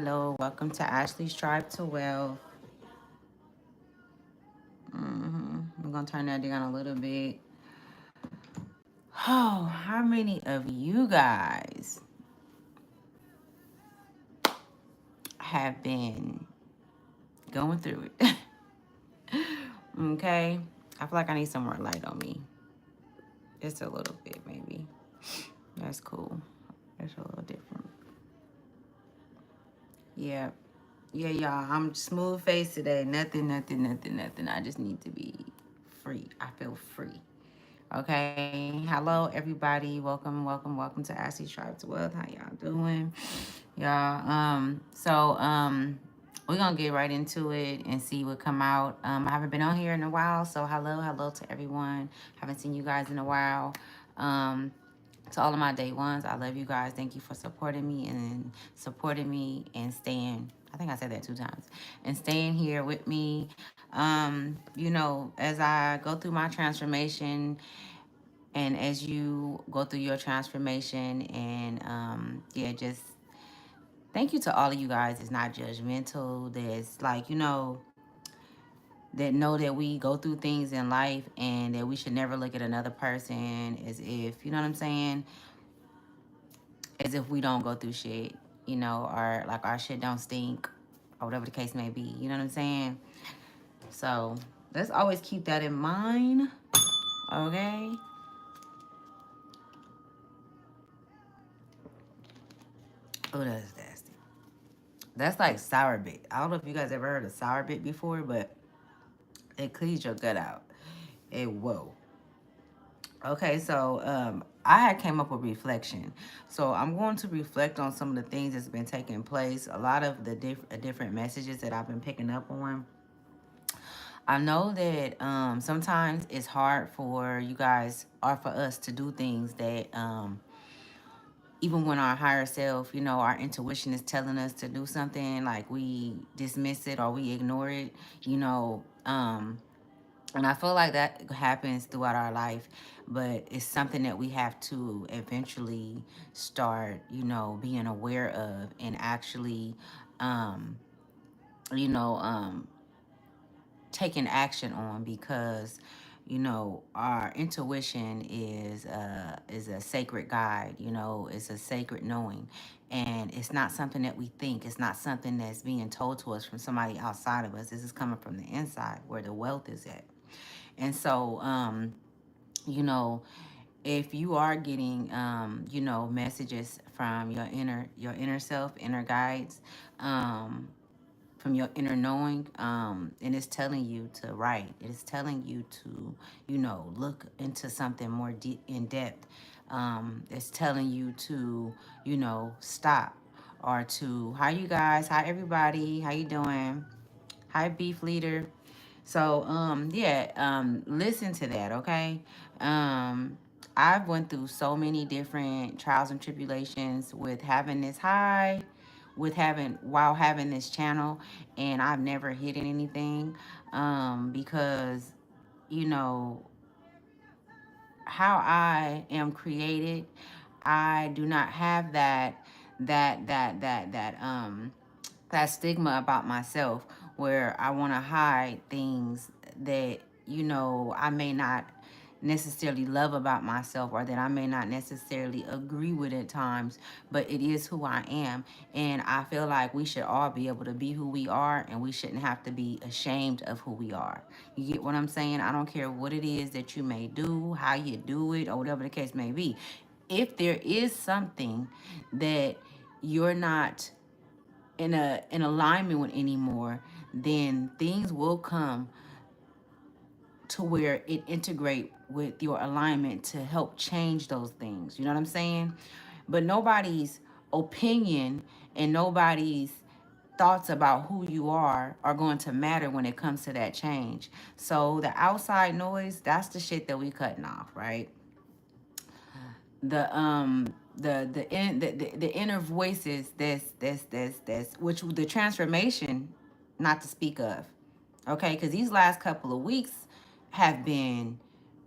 Hello. Welcome to Ashley's Tribe to Wealth. I'm going to turn that down a little bit. Oh, how many of you guys have been going through it? Okay. I feel like I need some more light on me. Just a little bit, maybe. That's cool. That's a little different. Yeah. Yeah, y'all. I'm smooth faced today. Nothing. I just need to be free. I feel free. Okay. Hello, everybody. Welcome to Ashley's Tribe to Wealth. How y'all doing? Y'all. We're gonna get right into it and see what come out. I haven't been on here in a while, so hello to everyone. Haven't seen you guys in a while. Um, to all of my day ones, I love you guys. Thank you for supporting me and staying. I think I said that 2 times. And staying here with me. As I go through my transformation and as you go through your transformation and just thank you to all of you guys. It's not judgmental. There's like, that know that we go through things in life and that we should never look at another person as if, you know what I'm saying? As if we don't go through shit, or like our shit don't stink or whatever the case may be. You know what I'm saying? So let's always keep that in mind. Okay. Oh, that's nasty. That's like sour bit. I don't know if you guys ever heard of sour bit before, but it cleans your gut out. Whoa. Okay, so I had came up with reflection. So I'm going to reflect on some of the things that's been taking place. A lot of the different messages that I've been picking up on. I know that sometimes it's hard for you guys or for us to do things that even when our higher self, our intuition is telling us to do something, like we dismiss it or we ignore it, and I feel like that happens throughout our life, but it's something that we have to eventually start, being aware of and actually, um, you know, um, taking action on because our intuition is a sacred guide. It's a sacred knowing, and it's not something that we think. It's not something that's being told to us from somebody outside of us. This is coming from the inside where the wealth is at. And so you know if you are getting messages from your inner self, inner guides, from your inner knowing, and it's telling you to write, it is telling you to look into something more deep in depth, it's telling you to stop, or to hi you guys, hi everybody, how you doing, hi beef leader. So listen to that, okay? I've went through so many different trials and tribulations with having this high, while having this channel, and I've never hidden anything, because you know how I am created. I do not have that stigma about myself where I want to hide things that I may not necessarily love about myself, or that I may not necessarily agree with at times, but it is who I am. And I feel like we should all be able to be who we are, and we shouldn't have to be ashamed of who we are. You get what I'm saying? I don't care what it is that you may do, how you do it, or whatever the case may be. If there is something that you're not in alignment with anymore, then things will come to where it integrate with your alignment to help change those things. You know what I'm saying? But nobody's opinion and nobody's thoughts about who you are going to matter when it comes to that change. So the outside noise, that's the shit that we cutting off, right? The inner voices, that's which the transformation, not to speak of. Okay, because these last couple of weeks have been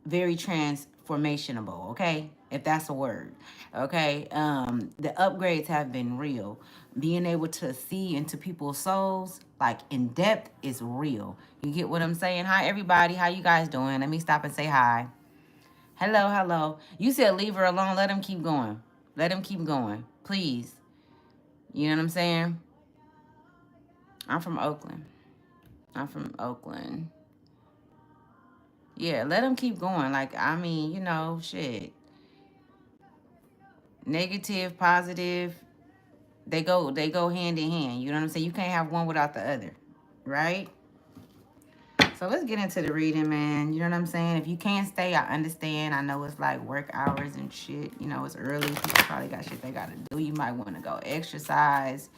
very transformationable, okay? If that's a word. Okay. The upgrades have been real. Being able to see into people's souls, like in depth, is real. You get what I'm saying? Hi everybody. How you guys doing? Let me stop and say hi. Hello, hello. You said leave her alone. Let him keep going. Let him keep going. Please. You know what I'm saying? I'm from Oakland. I'm from Oakland. Yeah, let him keep going. Like, I mean, shit. Negative, positive, they go hand in hand. You know what I'm saying? You can't have one without the other. Right? So let's get into the reading, man. You know what I'm saying? If you can't stay, I understand. I know it's like work hours and shit. It's early. People probably got shit they gotta do. You might want to go exercise.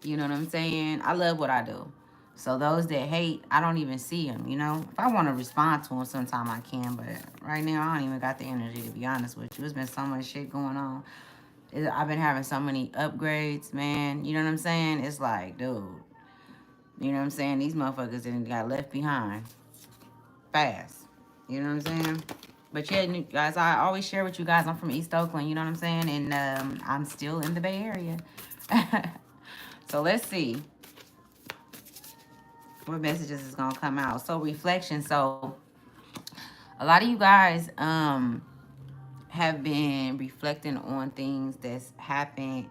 You know what I'm saying? I love what I do. So those that hate, I don't even see them. If I want to respond to them sometime, I can. But right now, I don't even got the energy, to be honest with you. It's been so much shit going on. I've been having so many upgrades, man. You know what I'm saying? It's like, dude. You know what I'm saying? These motherfuckers didn't got left behind fast. You know what I'm saying? But yeah, guys, I always share with you guys. I'm from East Oakland. You know what I'm saying? And I'm still in the Bay Area. So let's see what messages is gonna come out. So reflection. So a lot of you guys have been reflecting on things that's happened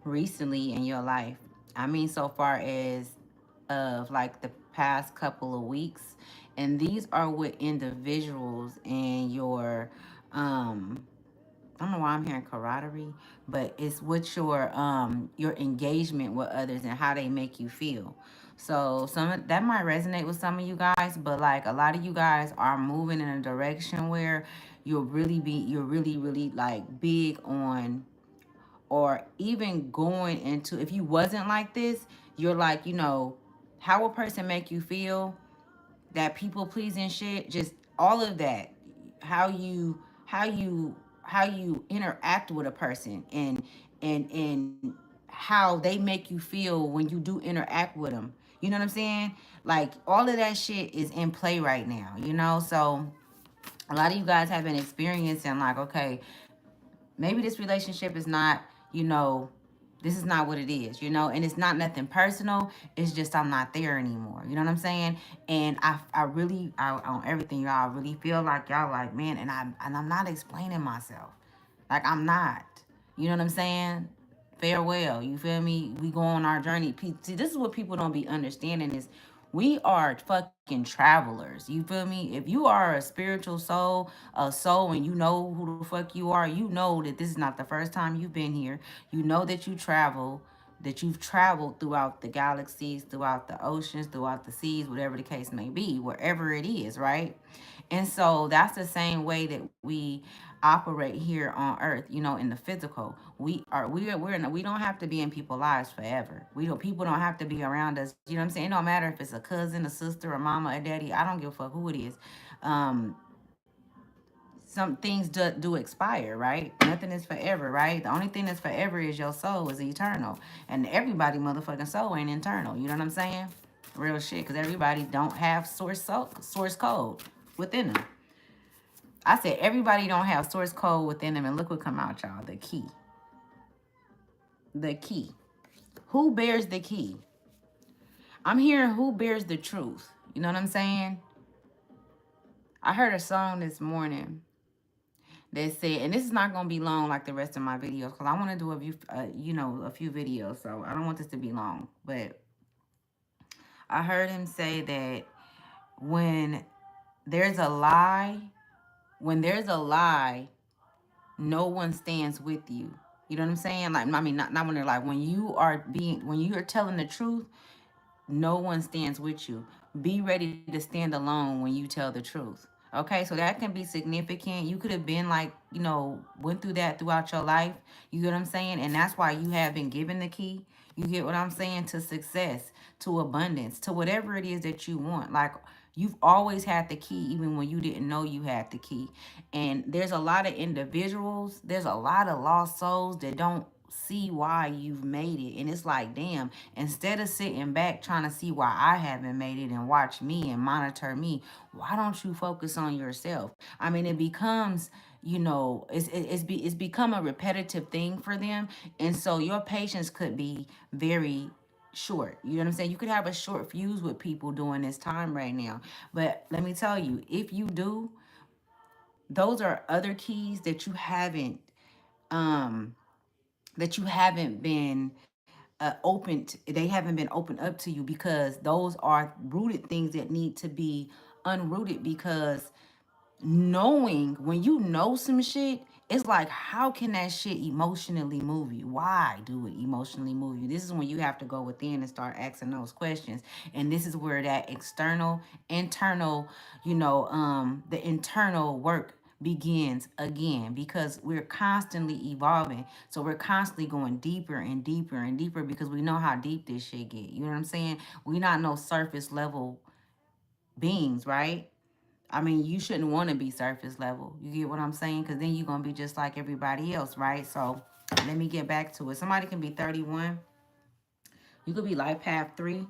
recently in your life. I mean, so far as of like the past couple of weeks, and these are with individuals in I don't know why I'm hearing camaraderie, but it's with your engagement with others and how they make you feel. So that might resonate with some of you guys, but like a lot of you guys are moving in a direction where you're really really like big on, or even going into, if you wasn't like this, you're like, how a person make you feel, that people pleasing shit, just all of that, how you how you how you interact with a person, and how they make you feel when you do interact with them. You know what I'm saying? Like all of that shit is in play right now. So a lot of you guys have been experiencing like, okay, maybe this relationship is not, you know, this is not what it is, and it's not nothing personal. It's just I'm not there anymore. You know what I'm saying? And I really, on everything, y'all, I really feel like y'all like, man, and I'm not explaining myself. Like I'm not. You know what I'm saying? Farewell. You feel me? We go on our journey. See, this is what people don't be understanding is we are fucking travelers. You feel me? If you are a spiritual soul, and you know who the fuck you are, you know that this is not the first time you've been here. You know that you've traveled throughout the galaxies, throughout the oceans, throughout the seas, whatever the case may be, wherever it is, right? And so that's the same way that we operate here on earth, in the physical. We don't have to be in people's lives forever. We don't People don't have to be around us. You know what I'm saying? It don't matter if it's a cousin, a sister, a mama, a daddy. I don't give a fuck who it is. Um, some things do expire, right? Nothing is forever, right? The only thing that's forever is your soul is eternal. And everybody motherfucking soul ain't internal. You know what I'm saying? Real shit. Because everybody don't have source code within them. I said everybody don't have source code within them, and look what come out, y'all. The key. The key. Who bears the key? I'm hearing who bears the truth. You know what I'm saying? I heard a song this morning that said, and this is not gonna be long like the rest of my videos, because I want to do a few videos, so I don't want this to be long. But I heard him say that when there's a lie, when there's a lie, no one stands with you. You know what I'm saying? Like, I mean, not when they're like, when you are telling the truth, no one stands with you. Be ready to stand alone when you tell the truth. Okay, so that can be significant. You could have been like, went through that throughout your life. You get what I'm saying? And that's why you have been given the key. You get what I'm saying? To success, to abundance, to whatever it is that you want. Like, you've always had the key, even when you didn't know you had the key. And there's a lot of individuals, there's a lot of lost souls that don't see why you've made it. And it's like, damn, instead of sitting back trying to see why I haven't made it and watch me and monitor me, why don't you focus on yourself? I mean, it becomes, you know, it's become a repetitive thing for them. And so your patience could be very short. You know what I'm saying? You could have a short fuse with people during this time right now. But let me tell you, if you do, those are other keys um that you haven't been they haven't been opened up to you, because those are rooted things that need to be unrooted. Because knowing, when you know some shit, it's like, how can that shit emotionally move you? Why do it emotionally move you? This is when you have to go within and start asking those questions. And this is where that internal, the internal work begins again, because we're constantly evolving. So we're constantly going deeper and deeper and deeper, because we know how deep this shit get. You know what I'm saying? We not no surface level beings, right? I mean, you shouldn't want to be surface level. You get what I'm saying? Because then you're going to be just like everybody else, right? So let me get back to it. Somebody can be 31. You could be life path 3.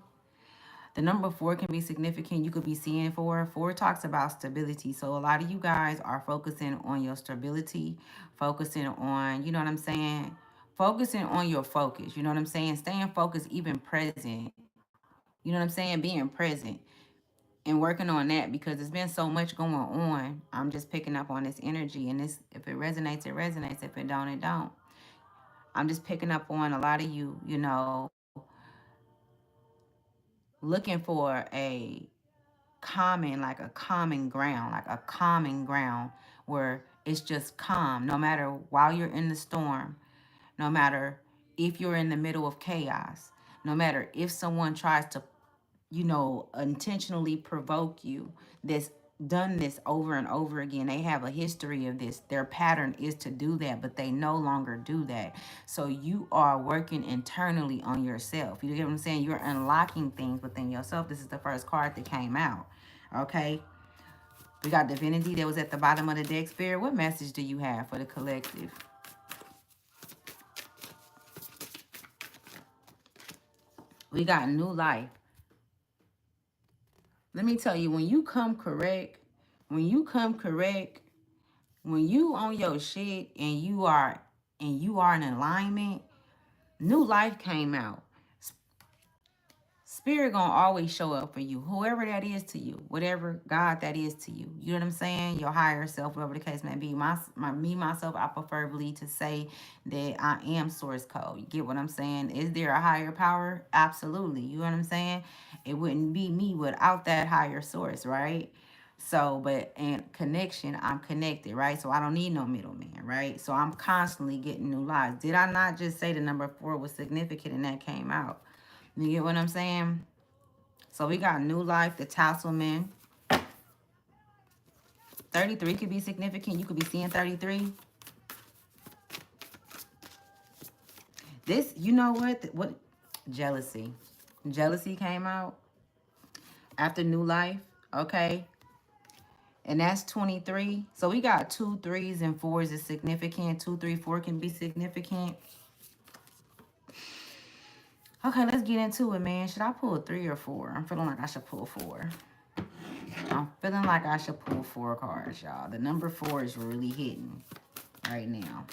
The number 4 can be significant. You could be seeing 4. 4 talks about stability. So a lot of you guys are focusing on your stability, focusing on, you know what I'm saying? Focusing on your focus. You know what I'm saying? Staying focused, even present. You know what I'm saying? Being present and working on that, because there's been so much going on. I'm just picking up on this energy, and this, if it resonates, it resonates. If it don't, it don't. I'm just picking up on a lot of you, looking for a like a common ground, like a common ground where it's just calm, no matter while you're in the storm, no matter if you're in the middle of chaos, no matter if someone tries to intentionally provoke you, that's done this over and over again. They have a history of this. Their pattern is to do that, but they no longer do that. So you are working internally on yourself. You get what I'm saying? You're unlocking things within yourself. This is the first card that came out. Okay. We got Divinity that was at the bottom of the deck. Spirit, what message do you have for the collective? We got New Life. Let me tell you, when you come correct, when you come correct, when you on your shit and you are in alignment, New Life came out. Spirit gonna always show up for you, whoever that is to you, whatever God that is to you. You know what I'm saying? Your higher self, whatever the case may be. Myself, I preferably to say that I am source code. You get what I'm saying? Is there a higher power? Absolutely. You know what I'm saying? It wouldn't be me without that higher source, right? So, but and connection, I'm connected, right? So I don't need no middleman, right? So I'm constantly getting new lives. Did I not just say the number 4 was significant and that came out? You get what I'm saying? So we got New Life, the Tasselman. 33 could be significant. You could be seeing 33. This, you know what? What? Jealousy. Jealousy came out after New Life. Okay. And that's 23. So we got 2, 3s, and 4s is significant. 2, 3, 4 can be significant. Okay, let's get into it, man. Should I pull 3 or 4? I'm feeling like I should pull 4. I'm feeling like I should pull 4 cards, y'all. The number 4 is really hitting right now.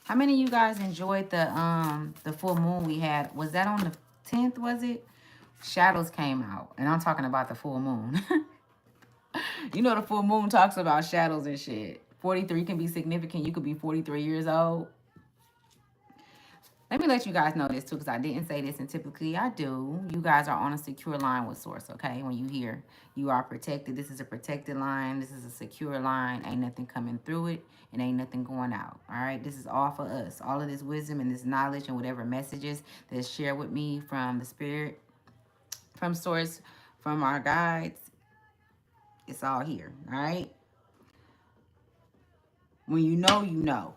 How many of you guys enjoyed the full moon we had? Was that on the 10th, was it? Shadows came out. And I'm talking about the full moon. You know the full moon talks about shadows and shit. 43 can be significant. You could be 43 years old. Let me let you guys know this too, because I didn't say this, and typically I do. You guys are on a secure line with Source, okay? When you hear you are protected, this is a protected line. This is a secure line. Ain't nothing coming through it, and ain't nothing going out, all right? This is all for us. All of this wisdom and this knowledge and whatever messages that's shared with me from the Spirit, from Source, from our guides, it's all here, all right? When you know, you know.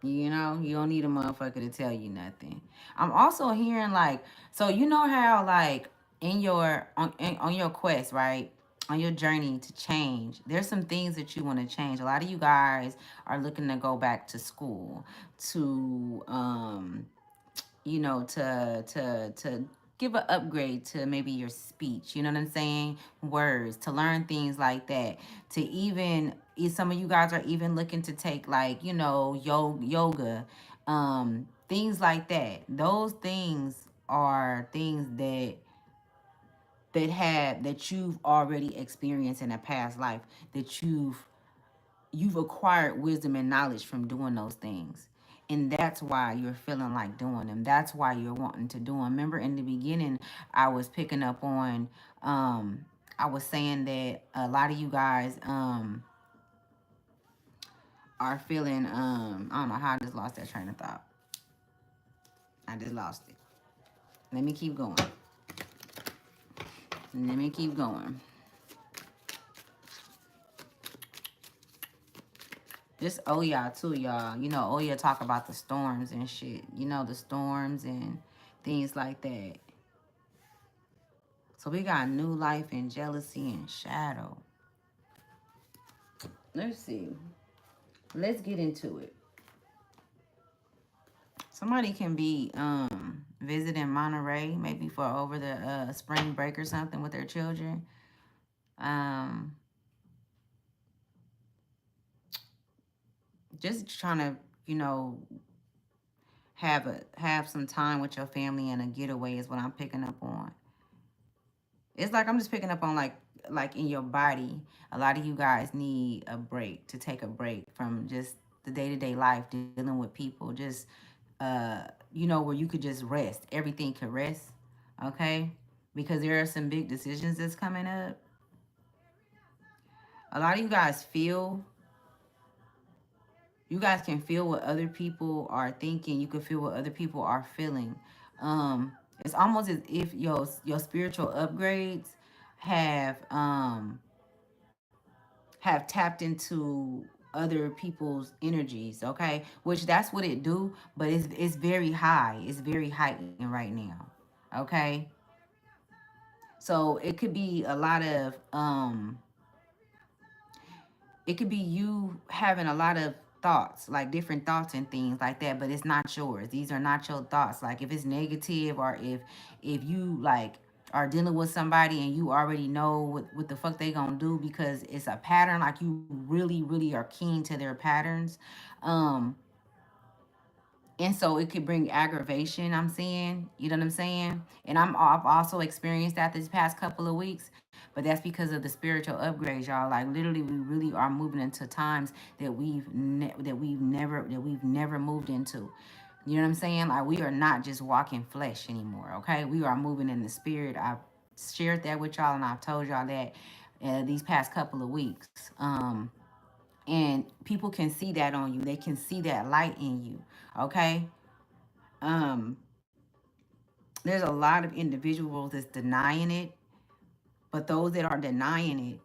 You know, you don't need a motherfucker to tell you nothing. I'm also hearing like, so you know how like in your on your quest, right? on your journey to change. There's some things that you want to change. A lot of you guys are looking to go back to school, to you know, to give an upgrade to maybe your speech, you know what I'm saying? Words, to learn things like that. To even some of you guys are even looking to take, like, you know, yoga, things like that. Those things are things that you've already experienced in a past life, that you've acquired wisdom and knowledge from doing those things. And that's why you're feeling like doing them. That's why you're wanting to do them. Remember in the beginning, I was picking up on, I was saying that a lot of you guys are feeling, I don't know how I just lost that train of thought. I just lost it. Let me keep going. Let me keep going. Just Oya too, y'all. You know, Oya talk about the storms and shit. You know, the storms and things like that. So we got new life and jealousy and shadow. Let's see. Let's get into it. Somebody can be visiting Monterey, maybe for over the spring break or something with their children. Um, just trying to, you know, have some time with your family and a getaway is what I'm picking up on. It's like I'm just picking up on, like in your body. A lot of you guys need a break, to take a break from just the day-to-day life, dealing with people, just you know, where you could just rest. Everything could rest, okay? Because there are some big decisions that's coming up. A lot of you guys feel, you guys can feel what other people are thinking. You can feel what other people are feeling. It's almost as if your spiritual upgrades have tapped into other people's energies, okay? Which that's what it do, but it's very high. It's very heightened right now. Okay? So it could be a lot of it could be you having a lot of thoughts, like different thoughts and things like that, but it's not yours. These are not your thoughts. Like if it's negative, or if you like are dealing with somebody and you already know what the fuck they gonna do, because it's a pattern, like you really really are keen to their patterns. um and so it could bring aggravation, I'm seeing, you know what I'm saying? And I've also experienced that this past couple of weeks, but that's because of the spiritual upgrades, y'all. Like literally, we really are moving into times that we've never moved into. You know what I'm saying? Like we are not just walking flesh anymore, okay? We are moving in the spirit. I've shared that with y'all, and I've told y'all that these past couple of weeks. And people can see that on you. They can see that light in you, okay? Um, there's a lot of individuals that's denying it, but those that are denying it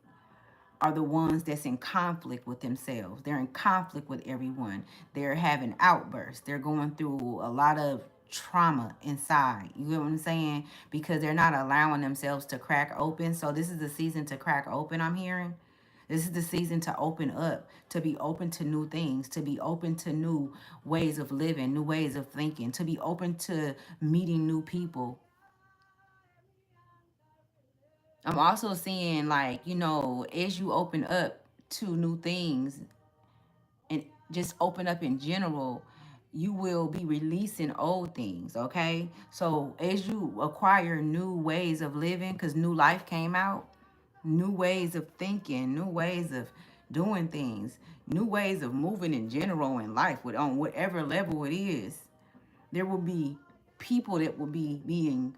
are the ones that's in conflict with themselves. They're in conflict with everyone. They're having outbursts. They're going through a lot of trauma inside. You get what I'm saying? Because they're not allowing themselves to crack open. So this is the season to crack open, I'm hearing. This is the season to open up, to be open to new things, to be open to new ways of living, new ways of thinking, to be open to meeting new people. I'm also seeing, like, you know, as you open up to new things and just open up in general, you will be releasing old things, okay? So as you acquire new ways of living, because new life came out, new ways of thinking, new ways of doing things, new ways of moving in general in life, with on whatever level it is, there will be people that will be being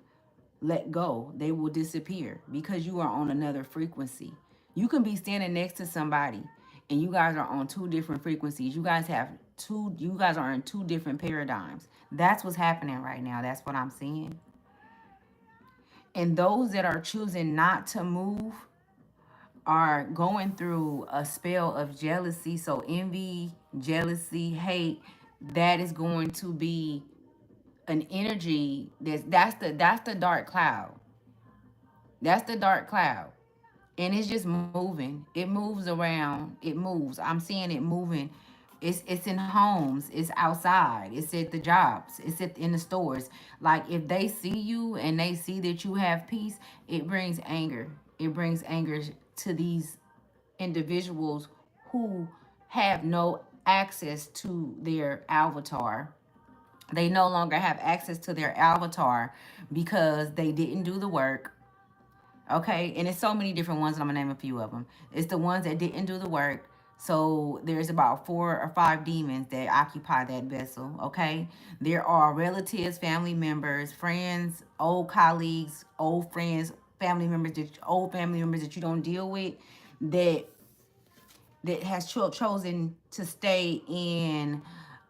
let go. They will disappear because you are on another frequency. You can be standing next to somebody and you guys are on two different frequencies. You guys are in two different paradigms. That's what's happening right now. That's what I'm seeing. And those that are choosing not to move are going through a spell of jealousy. So envy, jealousy, hate, that is going to be an energy that's the dark cloud. That's the dark cloud. and it's just moving. It moves around. It moves. I'm seeing it moving. It's in homes. It's outside. It's at the jobs. In the stores. Like if they see you and they see that you have peace, it brings anger. It brings anger to these individuals who have no access to their avatar. They no longer have access to their avatar because they didn't do the work. Okay, and it's so many different ones, and I'm gonna name a few of them. It's the ones that didn't do the work. So there's about 4 or 5 demons that occupy that vessel. Okay, there are relatives, family members, friends, old colleagues, old friends, old family members that you don't deal with, that has chosen to stay in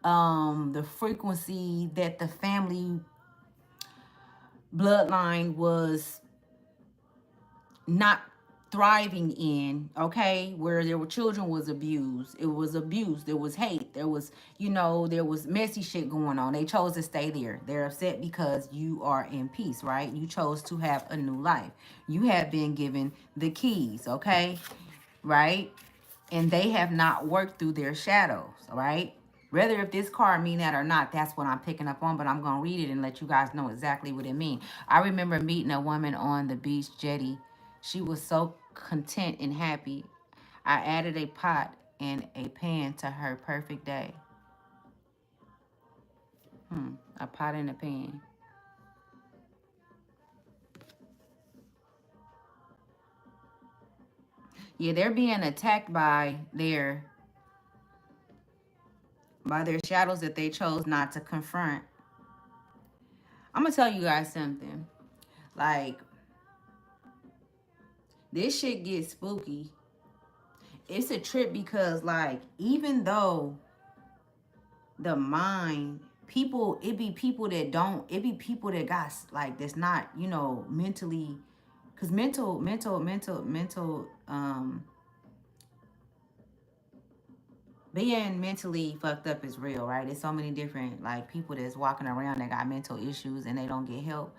the frequency that the family bloodline was not thriving in. Okay, where there were children was abused, it was abuse, there was hate, there was, there was messy shit going on. They chose to stay there. They're upset because you are in peace, right? You chose to have a new life. You have been given the keys, okay, right? And they have not worked through their shadows, right? Whether if this card mean that or not, that's what I'm picking up on, but I'm going to read it and let you guys know exactly what it means. I remember meeting a woman on the beach jetty. She was so content and happy. I added a pot and a pan to her perfect day. A pot and a pan. Yeah, they're being attacked by their shadows that they chose not to confront. I'm gonna tell you guys something. Like, this shit gets spooky. It's a trip because, like, even though the mind, people, it be people that don't, it be people that got, like, that's not, mentally, because being mentally fucked up is real, right? There's so many different, like, people that's walking around that got mental issues and they don't get help.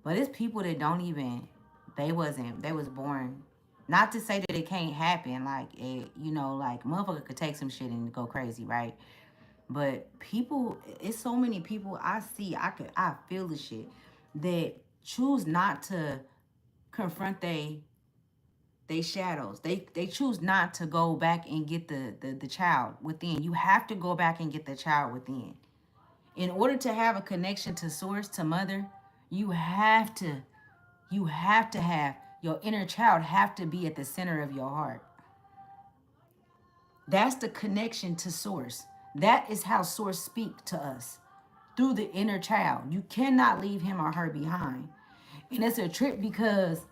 But it's people that don't even, they was born. Not to say that it can't happen, like, like, motherfucker could take some shit and go crazy, right? But people, it's so many people I see, I feel the shit, that choose not to confront they shadows. They choose not to go back and get the child within. You have to go back and get the child within. In order to have a connection to source, to mother, you have to have your inner child have to be at the center of your heart. That's the connection to source. That is how source speak to us, through the inner child. You cannot leave him or her behind. And it's a trip because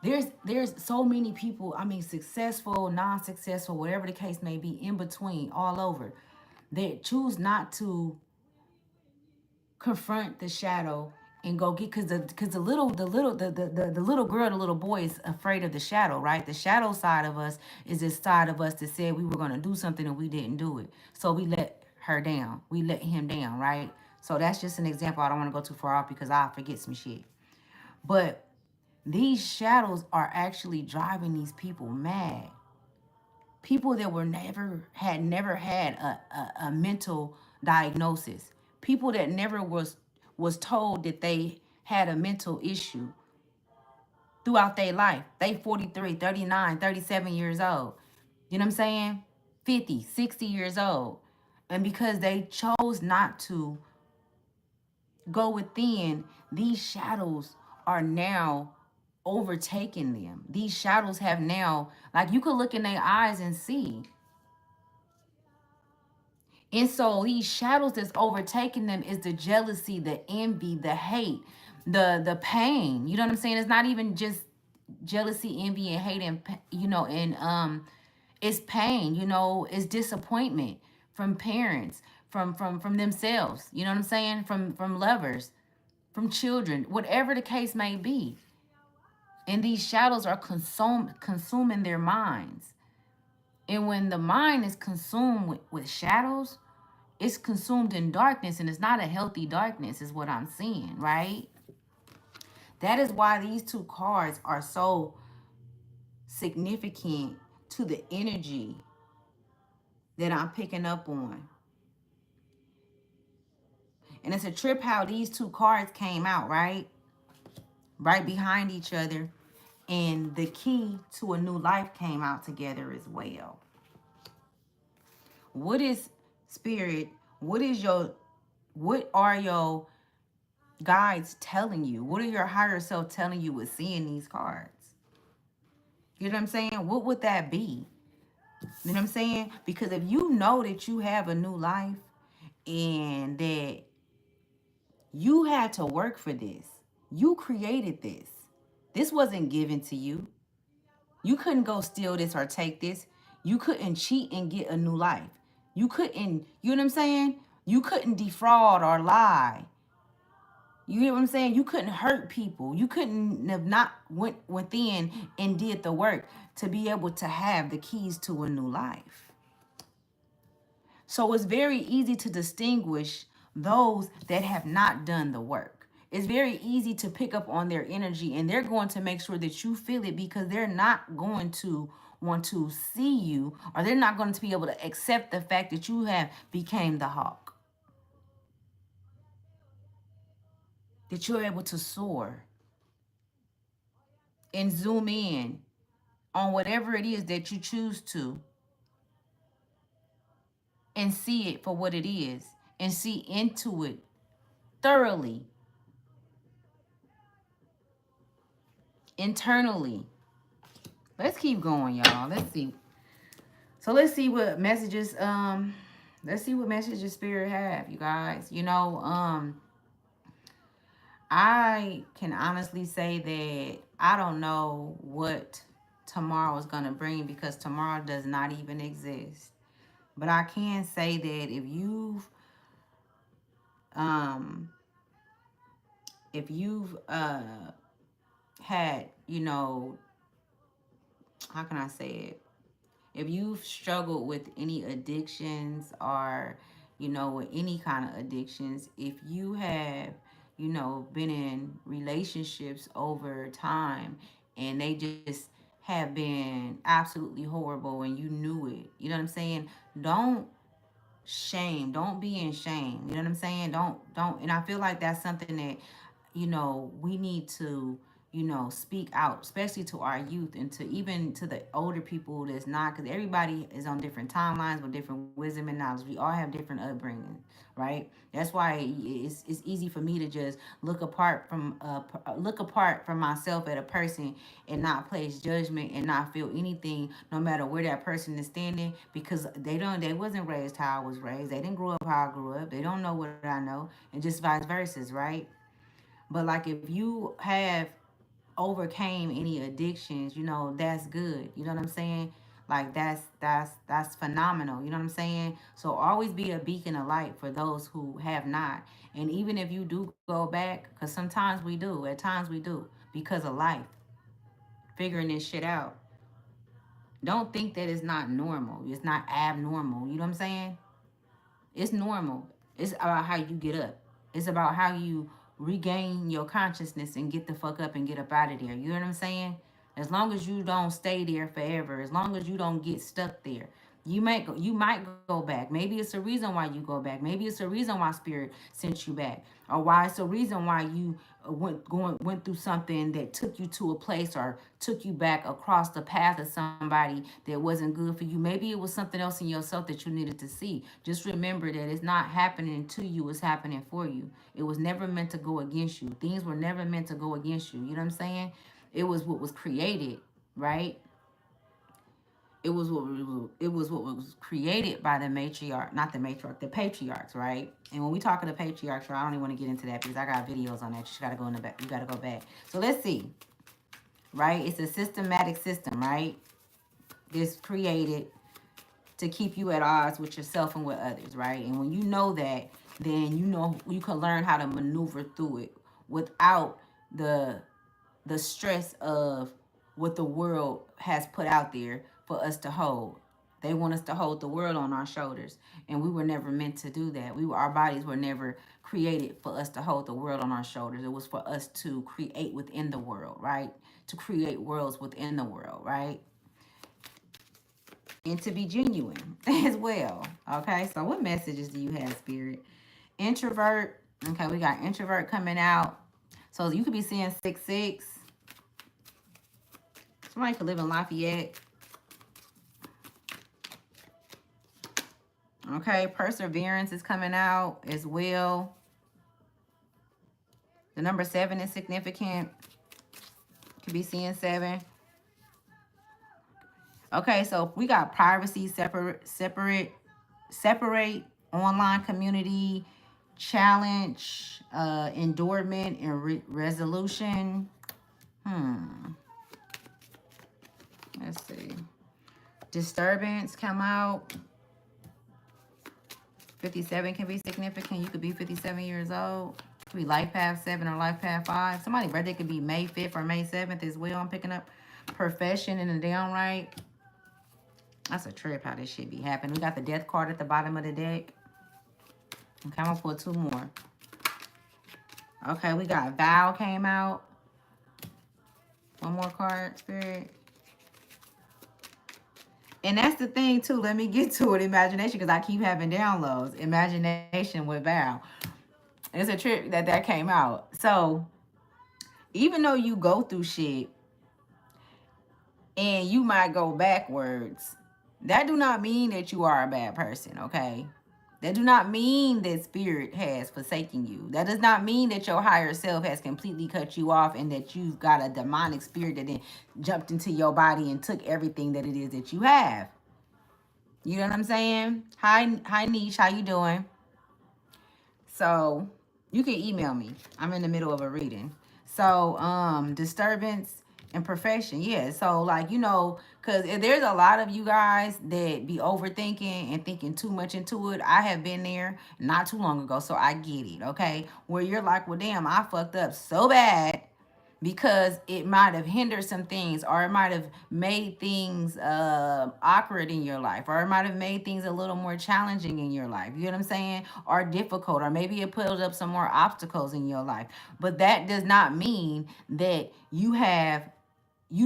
there's so many people, I mean, successful, non-successful, whatever the case may be, in between, all over, that choose not to confront the shadow and go get, because the little girl, the little boy is afraid of the shadow, right? The shadow side of us is this side of us that said we were going to do something and we didn't do it, so we let her down, we let him down, right? So that's just an example. I don't want to go too far off because I'll forget some shit. But these shadows are actually driving these people mad. People that never had a mental diagnosis. People that never was told that they had a mental issue throughout their life. They 43, 39, 37 years old. You know what I'm saying? 50, 60 years old. And because they chose not to go within, these shadows are now overtaking them. These shadows have now, like, you could look in their eyes and see. And so these shadows that's overtaking them is the jealousy, the envy, the hate, the pain. You know what I'm saying? It's not even just jealousy, envy, and hate, and it's pain. It's disappointment from parents, from themselves. You know what I'm saying? From lovers, from children, whatever the case may be. And these shadows are consuming their minds. And when the mind is consumed with shadows, it's consumed in darkness, and it's not a healthy darkness, is what I'm seeing, right? That is why these two cards are so significant to the energy that I'm picking up on. And it's a trip how these two cards came out, right? Right behind each other. And the key to a new life came out together as well. What is spirit? What is your, what are your guides telling you? What are your higher self telling you with seeing these cards? You know what I'm saying? What would that be? You know what I'm saying? Because if you know that you have a new life and that you had to work for this, you created this. This wasn't given to you. You couldn't go steal this or take this. You couldn't cheat and get a new life. You couldn't, you know what I'm saying? You couldn't defraud or lie. You hear what I'm saying? You couldn't hurt people. You couldn't have not went within and did the work to be able to have the keys to a new life. So it's very easy to distinguish those that have not done the work. It's very easy to pick up on their energy, and they're going to make sure that you feel it because they're not going to want to see you, or they're not going to be able to accept the fact that you have became the hawk, that you're able to soar and zoom in on whatever it is that you choose to and see it for what it is and see into it thoroughly, internally. Let's keep going, y'all. Let's see. So let's see what messages let's see what messages spirit have, you guys. You know, I can honestly say that I don't know what tomorrow is going to bring because tomorrow does not even exist. But I can say that um if you've had, you know, how can I say it? If you've struggled with any addictions or, you know, with any kind of addictions, if you have, you know, been in relationships over time and they just have been absolutely horrible and you knew it, you know what I'm saying? Don't shame. Don't be in shame. You know what I'm saying? Don't. And I feel like that's something that, you know, we need to, you know, speak out, especially to our youth and to even to the older people that's not, because everybody is on different timelines with different wisdom and knowledge. We all have different upbringing, right? That's why it's easy for me to just look apart from myself at a person and not place judgment and not feel anything, no matter where that person is standing, because they wasn't raised how I was raised. They didn't grow up how I grew up. They don't know what I know, and just vice versa, right? But like if you have overcame any addictions, you know, that's good. You know what I'm saying? Like that's phenomenal. You know what I'm saying? So always be a beacon of light for those who have not. And even if you do go back, because sometimes we do, at times we do, because of life, figuring this shit out. Don't think that it's not normal. It's not abnormal. You know what I'm saying? It's normal. It's about how you get up. It's about how you regain your consciousness and get the fuck up and get up out of there. You know what I'm saying? As long as you don't stay there forever, as long as you don't get stuck there, you might go back. Maybe it's a reason why you go back. Maybe it's a reason why spirit sent you back, or why it's a reason why you went through something that took you to a place or took you back across the path of somebody that wasn't good for you. Maybe it was something else in yourself that you needed to see. Just remember that it's not happening to you, it's happening for you. It was never meant to go against you. Things were never meant to go against you. You know what I'm saying? It was what was created, right? It was what was created by the matriarch, not the matriarch, the patriarchs, right? And when we talk of the patriarchs, I don't even want to get into that because I got videos on that. You just gotta go in the back. You gotta go back. So let's see, right? It's a systematic system, right? It's created to keep you at odds with yourself and with others, right? And when you know that, then you know you can learn how to maneuver through it without the stress of what the world has put out there for us to hold. They want us to hold the world on our shoulders, and we were never meant to do that. Our bodies were never created for us to hold the world on our shoulders. It was for us to create within the world, right? To create worlds within the world, right? And to be genuine as well. Okay, so what messages do you have, Spirit? Introvert. Okay, we got introvert coming out. So you could be seeing 6-6. Somebody could live in Lafayette. Okay, perseverance is coming out as well. The number 7 is significant. Could be seeing 7. Okay, so we got privacy, separate, online community, challenge, endowment, and resolution. Let's see. Disturbance come out. 57 can be significant. You could be 57 years old. Could be life path 7 or life path 5. Somebody's birthday could be May 5th or May 7th as well. I'm picking up profession in the downright. That's a trip how this shit be happening. We got the death card at the bottom of the deck. Okay, I'm gonna pull 2 more. Okay, we got vow came out. 1 more card, Spirit. And that's the thing, too. Let me get to it. Imagination, because I keep having downloads. Imagination with vow. It's a trip that came out. So, even though you go through shit and you might go backwards, that do not mean that you are a bad person, okay? That do not mean that spirit has forsaken you. That does not mean that your higher self has completely cut you off and that you've got a demonic spirit that then jumped into your body and took everything that it is that you have. You know what I'm saying? Hi Niche, how you doing? So you can email me. I'm in the middle of a reading. So disturbance and perfection. Yeah. So like, because there's a lot of you guys that be overthinking and thinking too much into it. I have been there not too long ago, so I get it. Okay. Where you're like, well, damn, I fucked up so bad because it might have hindered some things, or it might have made things awkward in your life, or it might have made things a little more challenging in your life. You know what I'm saying? Or difficult, or maybe it put up some more obstacles in your life. But that does not mean that you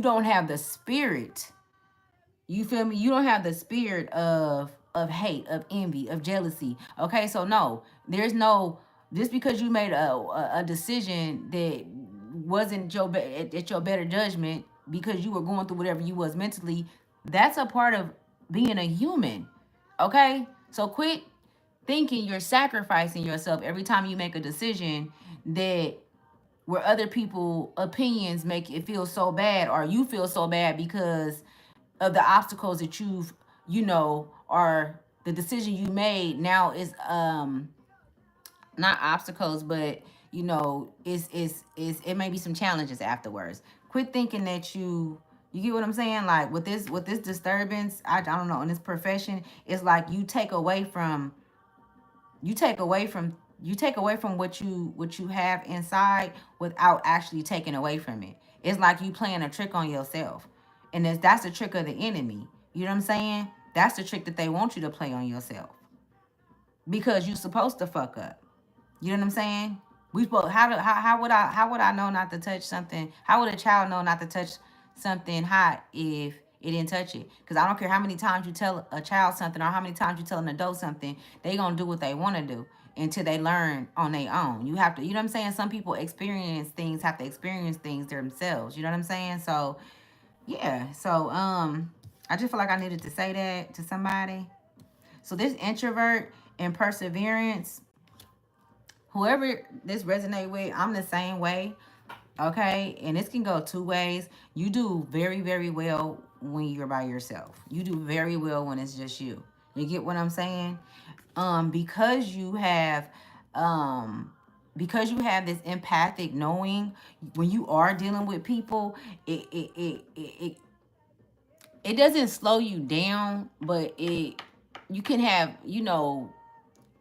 don't have the spirit. You feel me? You don't have the spirit of hate, of envy, of jealousy. Okay, so no, there's no, just because you made a decision that wasn't at your better judgment because you were going through whatever you was mentally, that's a part of being a human. Okay, so quit thinking you're sacrificing yourself every time you make a decision that where other people opinions make it feel so bad, or you feel so bad because of the obstacles that or the decision you made now is not obstacles, but it may be some challenges afterwards. Quit thinking that you get what I'm saying? Like with this disturbance, I don't know, in this profession, it's like you take away from what you have inside without actually taking away from it. It's like you playing a trick on yourself. And that's the trick of the enemy. You know what I'm saying? That's the trick that they want you to play on yourself. Because you're supposed to fuck up. You know what I'm saying? We supposed how would I know not to touch something? How would a child know not to touch something hot if it didn't touch it? Because I don't care how many times you tell a child something or how many times you tell an adult something, they gonna do what they want to do until they learn on their own. You have to, you know what I'm saying? Some people have to experience things themselves. You know what I'm saying? So yeah. So I just feel like I needed to say that to somebody. So this introvert and perseverance, whoever this resonate with, I'm the same way. Okay, and this can go 2 ways. You do very, very well when you're by yourself. You do very well when it's just you. You get what I'm saying? Because you have this empathic knowing, when you are dealing with people, it doesn't slow you down, but you can have,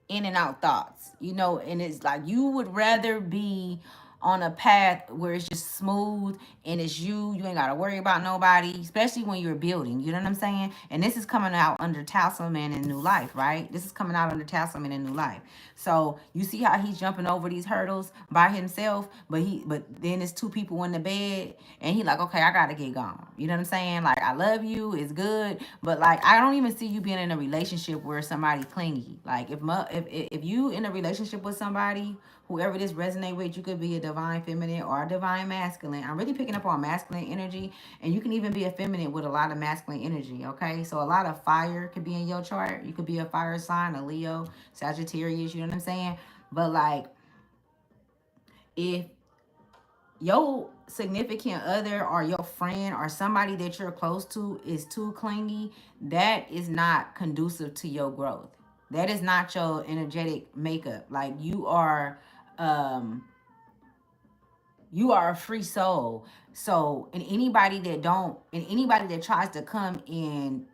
in and out thoughts, and it's like you would rather be on a path where it's just smooth and it's you ain't got to worry about nobody, especially when you're building, you know what I'm saying? And this is coming out under Tasselman in New Life, right? This is coming out under Tasselman in New Life. So you see how he's jumping over these hurdles by himself, but then it's two people in the bed and he like, okay, I gotta get gone, you know what I'm saying? Like, I love you, it's good, but like, I don't even see you being in a relationship where somebody's clingy. Like, if you in a relationship with somebody, whoever this resonate with, you could be a divine feminine or a divine masculine. I'm really picking up on masculine energy, and you can even be a feminine with a lot of masculine energy, okay? So a lot of fire could be in your chart. You could be a fire sign, a Leo, Sagittarius, you know what I'm saying? But like, if your significant other or your friend or somebody that you're close to is too clingy, that is not conducive to your growth. That is not your energetic makeup. Like, um you are a free soul. So, and anybody that tries to come and,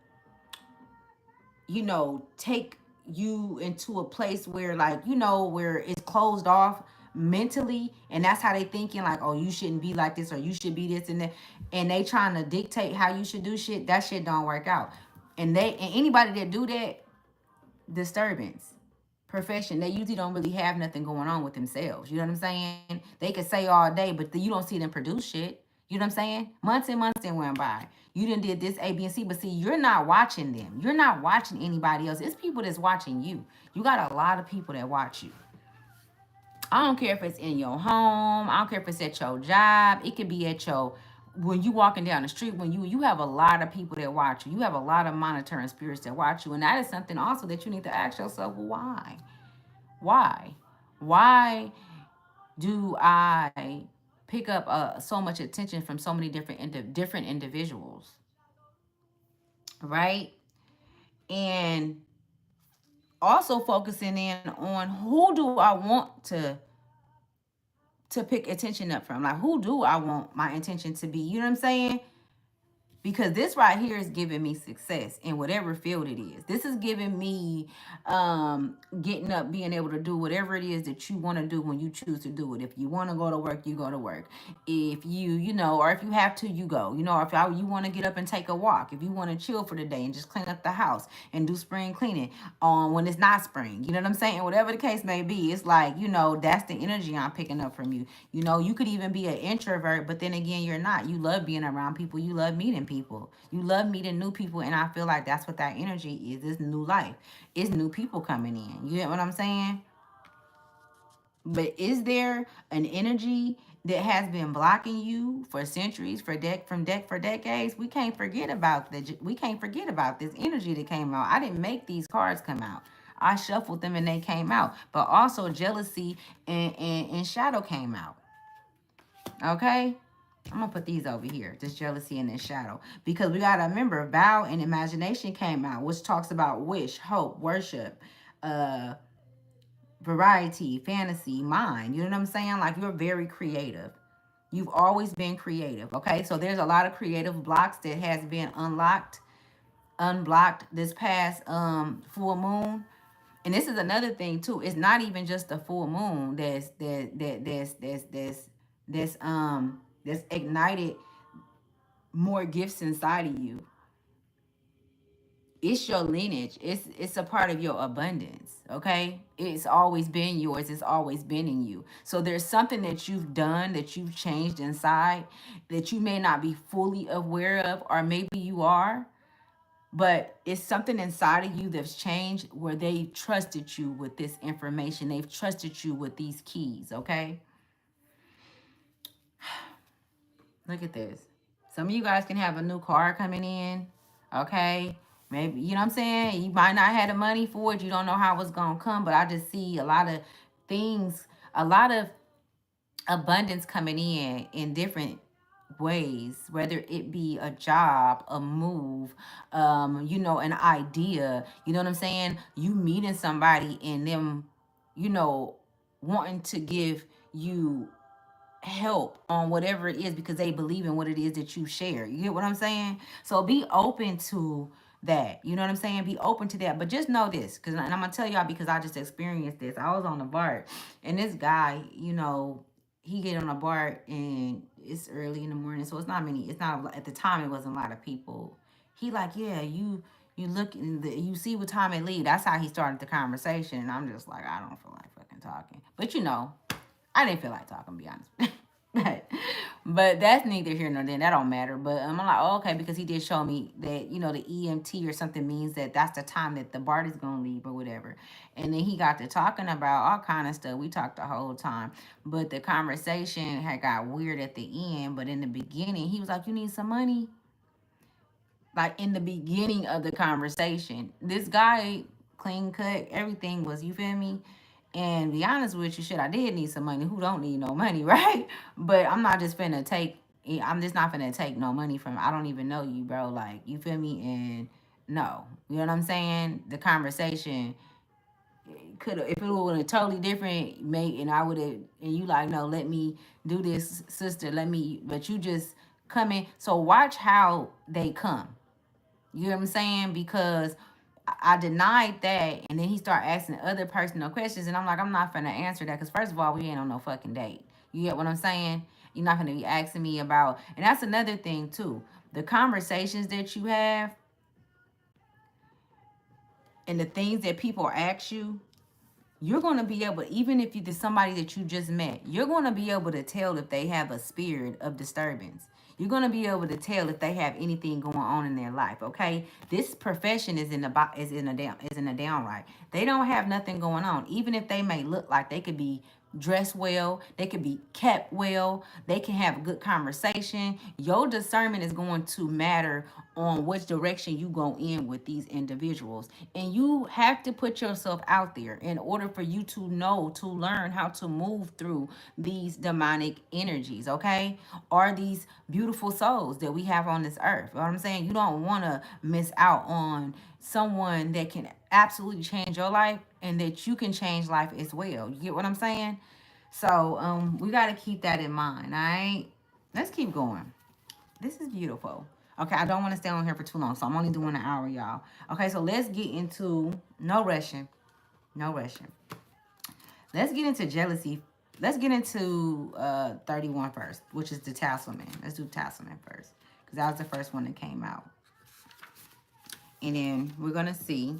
take you into a place where, like, where it's closed off mentally, and that's how they thinking, like, oh, you shouldn't be like this or you should be this and that, and they trying to dictate how you should do shit. That shit don't work out. And anybody that do that, disturbance profession, they usually don't really have nothing going on with themselves. You know what I'm saying? They could say all day, but you don't see them produce shit. You know what I'm saying? Months and months then went by. You didn't did this A, B, and C, but see, you're not watching them. You're not watching anybody else. It's people that's watching you. You got a lot of people that watch you. I don't care if it's in your home. I don't care if it's at your job. It could be at your, when you walking down the street, when you have a lot of people that watch you. You have a lot of monitoring spirits that watch you. And that is something also that you need to ask yourself, well, why? Why? Why do I pick up so much attention from so many different individuals, right? And also focusing in on who do I want to pick attention up from? Like, who do I want my attention to be? You know what I'm saying? Because this right here is giving me success in whatever field it is. This is giving me getting up, being able to do whatever it is that you want to do when you choose to do it. If you want to go to work, you go to work. If or if you have to, you go. Or if you want to get up and take a walk. If you want to chill for the day and just clean up the house and do spring cleaning on when it's not spring. You know what I'm saying? Whatever the case may be, it's like, that's the energy I'm picking up from you. You could even be an introvert, but then again, you're not. You love being around people. You love meeting people. You love meeting new people. And I feel like that's what that energy is. It's new life. It's new people coming in. You get what I'm saying? But is there an energy that has been blocking you for centuries, for decades? We can't forget about we can't forget about this energy that came out. I didn't make these cards come out. I shuffled them and they came out. But also jealousy and shadow came out. Okay? I'm gonna put these over here, this jealousy and this shadow, because we gotta remember vow and imagination came out, which talks about wish, hope, worship, uh variety, fantasy, mind. You know what I'm saying? Like, you're very creative. You've always been creative. Okay, so there's a lot of creative blocks that has been unblocked this past full moon. And this is another thing too. It's not even just the full moon that's ignited more gifts inside of you. It's your lineage. It's a part of your abundance. Okay, it's always been yours. It's always been in you. So there's something that you've done, that you've changed inside, that you may not be fully aware of, or maybe you are, but it's something inside of you that's changed, where they trusted you with this information. They've trusted you with these keys. Okay, look at this. Some of you guys can have a new car coming in. Okay, maybe, you know what I'm saying, you might not have the money for it. You don't know how it's gonna come, but I just see a lot of things, a lot of abundance coming in different ways, whether it be a job, a move, an idea. You know what I'm saying? You meeting somebody and them, you know wanting to give you help on whatever it is, because they believe in what it is that you share. You get what I'm saying? So be open to that. You know what I'm saying? Be open to that. But just know this, because, and I'm gonna tell y'all, because I just experienced this. I was on the BART, and this guy, he get on a BART and it's early in the morning, so it's not many. It's not at the time. It wasn't a lot of people. He like, yeah, you look in the, you see what time it leave. That's how he started the conversation, and I'm just like, I don't feel like fucking talking. But you know, I didn't feel like talking, to be honest. but but that's neither here nor there. That don't matter. But I'm like, oh, okay, because he did show me that, you know, the EMT or something means that that's the time that the BART is gonna leave or whatever. And then he got to talking about all kind of stuff. We talked the whole time, but the conversation had got weird at the end. But in the beginning, he was like, "You need some money." Like in the beginning of the conversation, this guy, clean cut, everything was, you feel me? And be honest with you, shit, I did need some money. Who don't need no money, right? But I'm not just finna take. I'm just not finna take no money from. I don't even know you, bro. Like, you feel me? And no, you know what I'm saying? The conversation could have, if it would have totally different, mate, and I would have, and you like, no, let me do this, sister. Let me. But you just come in. So watch how they come. You know what I'm saying? Because I denied that, and then he started asking other personal questions, and I'm like, I'm not finna answer that, because first of all, we ain't on no fucking date. You get what I'm saying? You're not gonna be asking me about, and that's another thing too. The conversations that you have and the things that people ask you, you're going to be able, even if you somebody that you just met, you're going to be able to tell if they have a spirit of disturbance. You're going to be able to tell if they have anything going on in their life. Okay, this profession is in the is in a downright. They don't have nothing going on, even if they may look like they could be dress well, they could be kept well, they can have a good conversation. Your discernment is going to matter on which direction you go in with these individuals. And you have to put yourself out there in order for you to know, to learn how to move through these demonic energies, okay? Or these beautiful souls that we have on this earth. You know what I'm saying? You don't want to miss out on someone that can absolutely change your life and that you can change life as well. You get what I'm saying? So we got to keep that in mind. All right, let's keep going. This is beautiful. Okay, I don't want to stay on here for too long, so I'm only doing an hour, y'all. Okay, so let's get into, no rushing, no rushing. Let's get into jealousy. Let's get into 31 first, which is the Tasselman. Let's do Tasselman first, because that was the first one that came out. And then we're going to see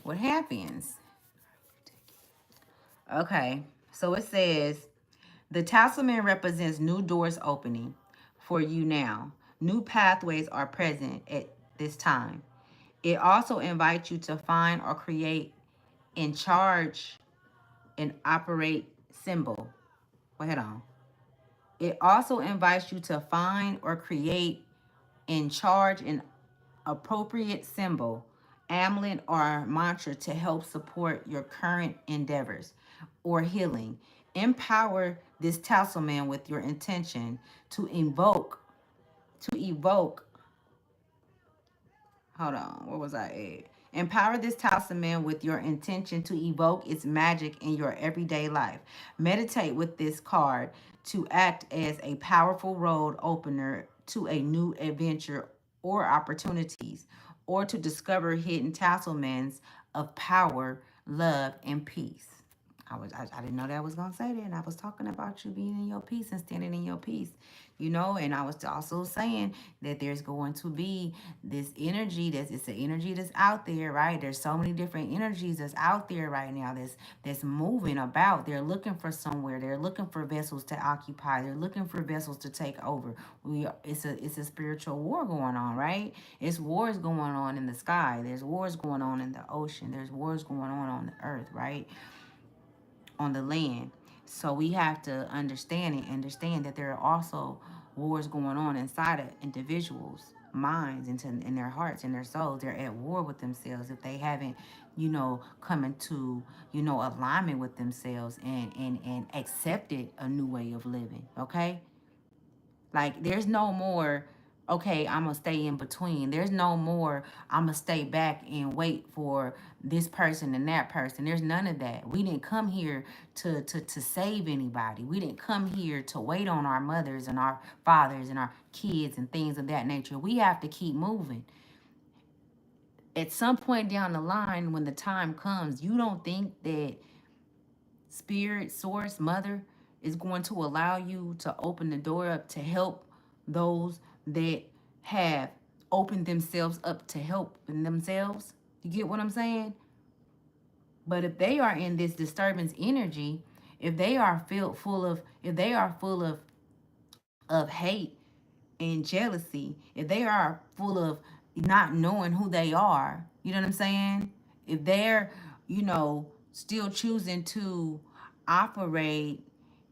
what happens. Okay, so it says, the Tasselman represents new doors opening for you now. New pathways are present at this time. It also invites you to find or create in charge and operate symbol. Wait, hold on. It also invites you to find or create in charge an appropriate symbol, amulet, or mantra to help support your current endeavors or healing. Empower this talisman with your intention to evoke. Hold on, where was I at? Empower this talisman with your intention to evoke its magic in your everyday life. Meditate with this card to act as a powerful road opener to a new adventure or opportunities, or to discover hidden talismans of power, love, and peace. I didn't know that I was gonna say that, and I was talking about you being in your peace and standing in your peace, you know. And I was also saying that there's going to be this energy, that's it's an energy that's out there, right? There's so many different energies that's out there right now, that's moving about. They're looking for somewhere. They're looking for vessels to occupy. They're looking for vessels to take over. It's a spiritual war going on, right? It's wars going on in the sky. There's wars going on in the ocean. There's wars going on the earth, right? On the land. So we have to understand that there are also wars going on inside of individuals' minds, in their hearts and their souls. They're at war with themselves if they haven't, come into, alignment with themselves and accepted a new way of living. Okay? Like, there's no more, okay, I'm going to stay in between. There's no more, I'm going to stay back and wait for this person and that person. There's none of that. We didn't come here to save anybody. We didn't come here to wait on our mothers and our fathers and our kids and things of that nature. We have to keep moving. At some point down the line, when the time comes, you don't think that spirit, source, mother, is going to allow you to open the door up to help those that have opened themselves up to help in themselves. You get what I'm saying? But if they are in this disturbance energy, if they are filled full of, if they are full of hate and jealousy, if they are full of not knowing who they are, you know what I'm saying? If they're, still choosing to operate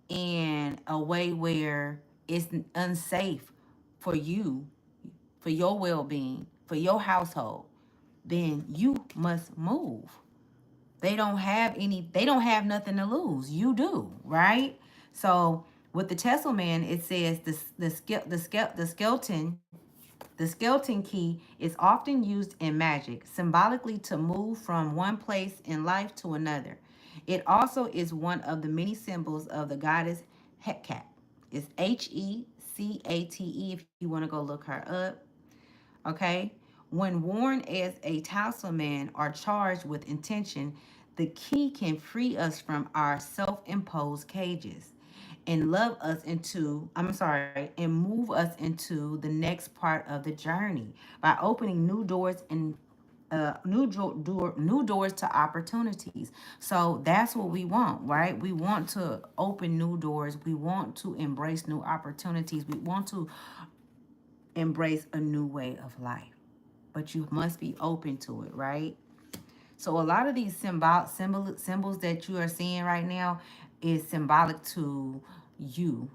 in a way where it's unsafe for you, for your well being, for your household, then you must move. They don't have nothing to lose. You do, right? So with the Tesla man, it says the skeleton key is often used in magic, symbolically to move from one place in life to another. It also is one of the many symbols of the goddess Hecate. It's Hecate if you want to go look her up. Okay? When worn as a talisman or charged with intention, the key can free us from our self imposed cages and love us into, and move us into the next part of the journey by opening new doors and new doors to opportunities. So that's what we want, right? We want to open new doors. We want to embrace new opportunities. We want to embrace a new way of life, but you must be open to it, right? So a lot of these symbols that you are seeing right now is symbolic to you.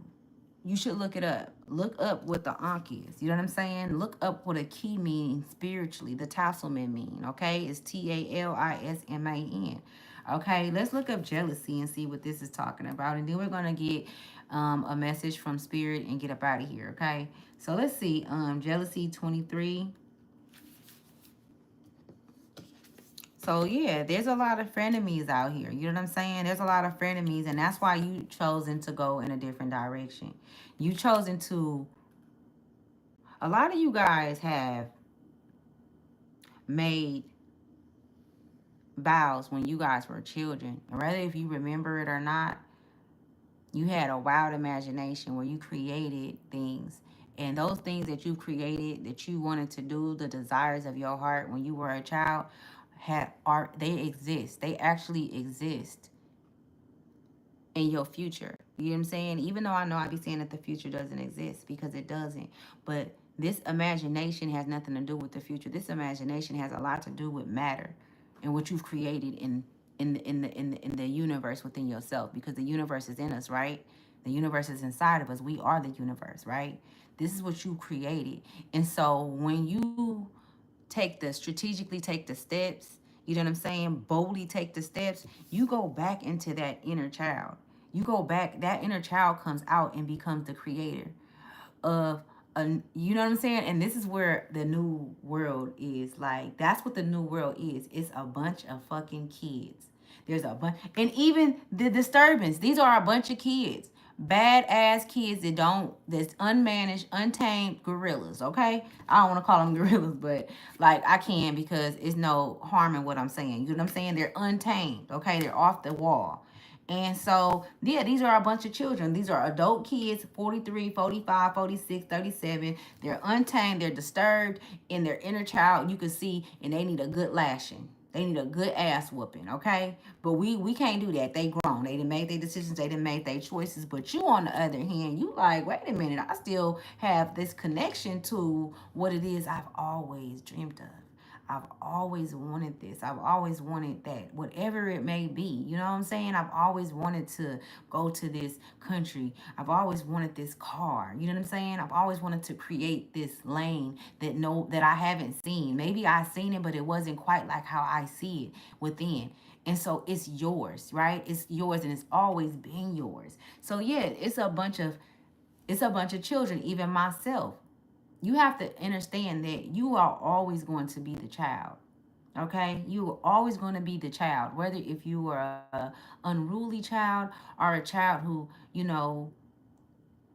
You should look it up. Look up what the Ankh is. You know what I'm saying? Look up what a key means spiritually. The Tasselman mean. Okay, it's Talisman. Okay, let's look up jealousy and see what this is talking about, and then we're gonna get a message from spirit and get up out of here. Okay, so let's see. Jealousy 23. So yeah, there's a lot of frenemies out here. You know what I'm saying? There's a lot of frenemies, and that's why you chosen to go in a different direction. You chosen to. A lot of you guys have made vows when you guys were children, and whether if you remember it or not, you had a wild imagination where you created things, and those things that you created that you wanted to do, the desires of your heart when you were a child, had art. They exist. They actually exist in your future. You know what I'm saying? Even though I know I be saying that the future doesn't exist because it doesn't. But this imagination has nothing to do with the future. This imagination has a lot to do with matter and what you've created in the universe within yourself, because the universe is in us, right? The universe is inside of us. We are the universe, right? This is what you created. And so when you strategically take the steps, you know what I'm saying? Boldly take the steps, you go back into that inner child. You go back, that inner child comes out and becomes the creator of you know what I'm saying? And this is where the new world is. Like, that's what the new world is. It's a bunch of fucking kids. There's a bunch, and even the disturbance. These are a bunch of kids, badass kids that's unmanaged, untamed gorillas. Okay, I don't want to call them gorillas, but like I can because it's no harm in what I'm saying. You know what I'm saying? They're untamed. Okay, they're off the wall. And so, yeah, these are a bunch of children. These are adult kids, 43, 45, 46, 37. They're untamed, they're disturbed in their inner child. You can see, and they need a good lashing. They need a good ass whooping, okay? But we can't do that. They grown. They didn't make their decisions. They didn't make their choices. But you, on the other hand, you like, wait a minute. I still have this connection to what it is I've always dreamed of. I've always wanted this. I've always wanted that, whatever it may be. You know what I'm saying? I've always wanted to go to this country. I've always wanted this car. You know what I'm saying? I've always wanted to create this lane that I haven't seen. Maybe I seen it, but it wasn't quite like how I see it within. And so it's yours, right? It's yours, and it's always been yours. So yeah, it's a bunch of children, even myself. You have to understand that you are always going to be the child. Okay, you are always going to be the child, whether if you are a unruly child or a child who,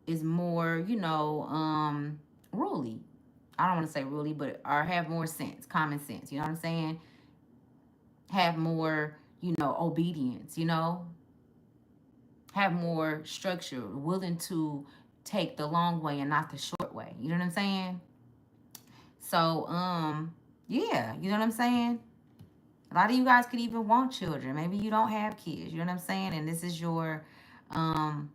is more, ruly. I don't want to say ruly, but or have more sense, common sense. You know what I'm saying? Have more, obedience. have more structure, willing to take the long way and not the short way. You know what I'm saying? So, yeah, you know what I'm saying? A lot of you guys could even want children. Maybe you don't have kids. You know what I'm saying? And um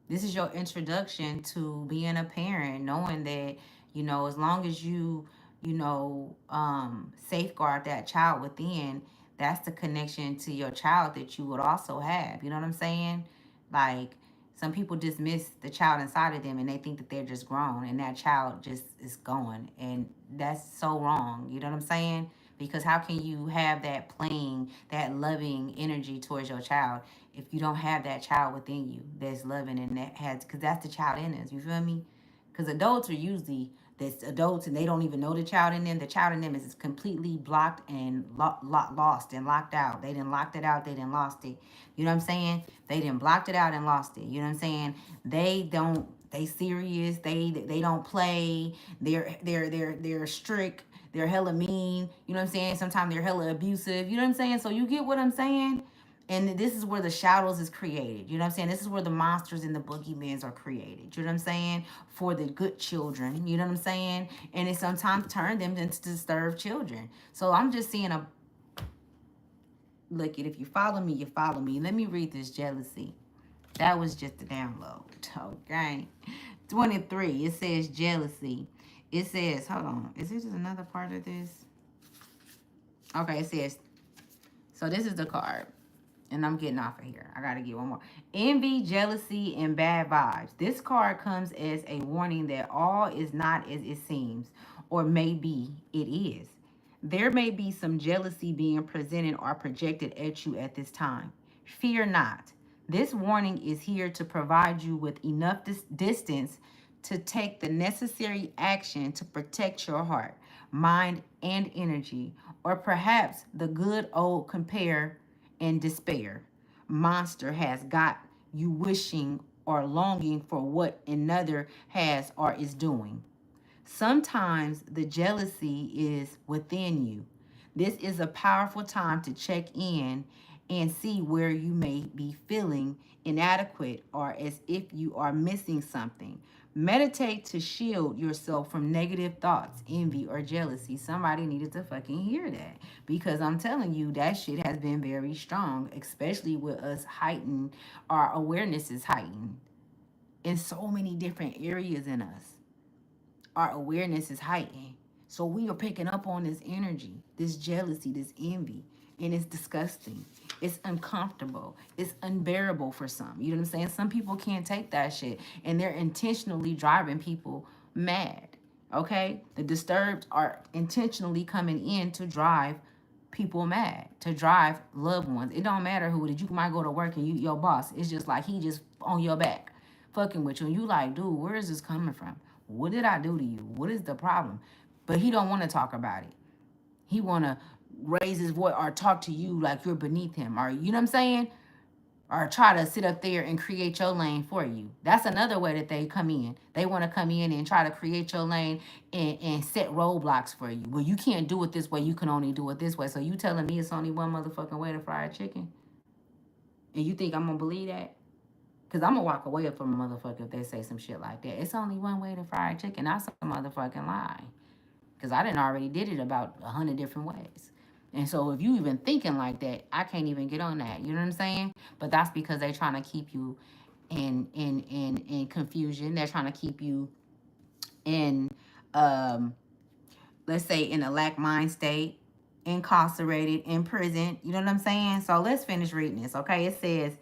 this is your introduction to being a parent, knowing that, as long as you, safeguard that child within, that's the connection to your child that you would also have. You know what I'm saying? Like, some people dismiss the child inside of them and they think that they're just grown and that child just is going. And that's so wrong. You know what I'm saying? Because how can you have that playing, that loving energy towards your child if you don't have that child within you that's loving and that has, because that's the child in us. You feel me? Because adults are usually that's adults and they don't even know the child in them. The child in them is completely blocked and lost and locked out. They didn't locked it out. They didn't lost it. You know what I'm saying? They didn't blocked it out and lost it. You know what I'm saying? They don't. They serious. They don't play. They're strict. They're hella mean. You know what I'm saying? Sometimes they're hella abusive. You know what I'm saying? So you get what I'm saying? And this is where the shadows is created. You know what I'm saying? This is where the monsters and the boogeymans are created. You know what I'm saying? For the good children. You know what I'm saying? And it sometimes turn them into disturbed children. So I'm just seeing a look at, if you follow me, you follow me. Let me read this jealousy. That was just a download. Okay. 23. It says jealousy. It says, hold on. Is this another part of this? Okay, it says, so this is the card. And I'm getting off of here. I gotta get one more. Envy, jealousy, and bad vibes. This card comes as a warning that all is not as it seems, or maybe it is. There may be some jealousy being presented or projected at you at this time. Fear not. This warning is here to provide you with enough distance to take the necessary action to protect your heart, mind, and energy, or perhaps the good old compare and despair. Monster has got you wishing or longing for what another has or is doing. Sometimes the jealousy is within you. This is a powerful time to check in and see where you may be feeling inadequate or as if you are missing something. Meditate to shield yourself from negative thoughts, envy, or jealousy. Somebody needed to fucking hear that because I'm telling you, that shit has been very strong, especially with us heightened, our awareness is heightened in so many different areas in us. Our awareness is heightened. So we are picking up on this energy, this jealousy, this envy, and it's disgusting. It's uncomfortable. It's unbearable for some. You know what I'm saying? Some people can't take that shit, and they're intentionally driving people mad. Okay? The disturbed are intentionally coming in to drive people mad, to drive loved ones. It don't matter who it is. You might go to work and your boss, it's just like he just on your back fucking with you. And you like, dude, where is this coming from? What did I do to you? What is the problem? But he don't want to talk about it. He want to raise his voice or talk to you like you're beneath him, or you know what I'm saying, or try to sit up there and create your lane for you. That's another way that they come in. They want to come in and try to create your lane and set roadblocks for you. Well, you can't do it this way. You can only do it this way. So you telling me it's only one motherfucking way to fry a chicken? And you think I'm going to believe that? Because I'm going to walk away from a motherfucker if they say some shit like that. It's only one way to fry a chicken. That's a motherfucking lie. Because I didn't already did it about 100 different ways. And so if you even thinking like that, I can't even get on that. You know what I'm saying? But that's because they're trying to keep you in confusion. They're trying to keep you in let's say in a lack mind state, incarcerated, in prison. You know what I'm saying? So let's finish reading this. Okay. It says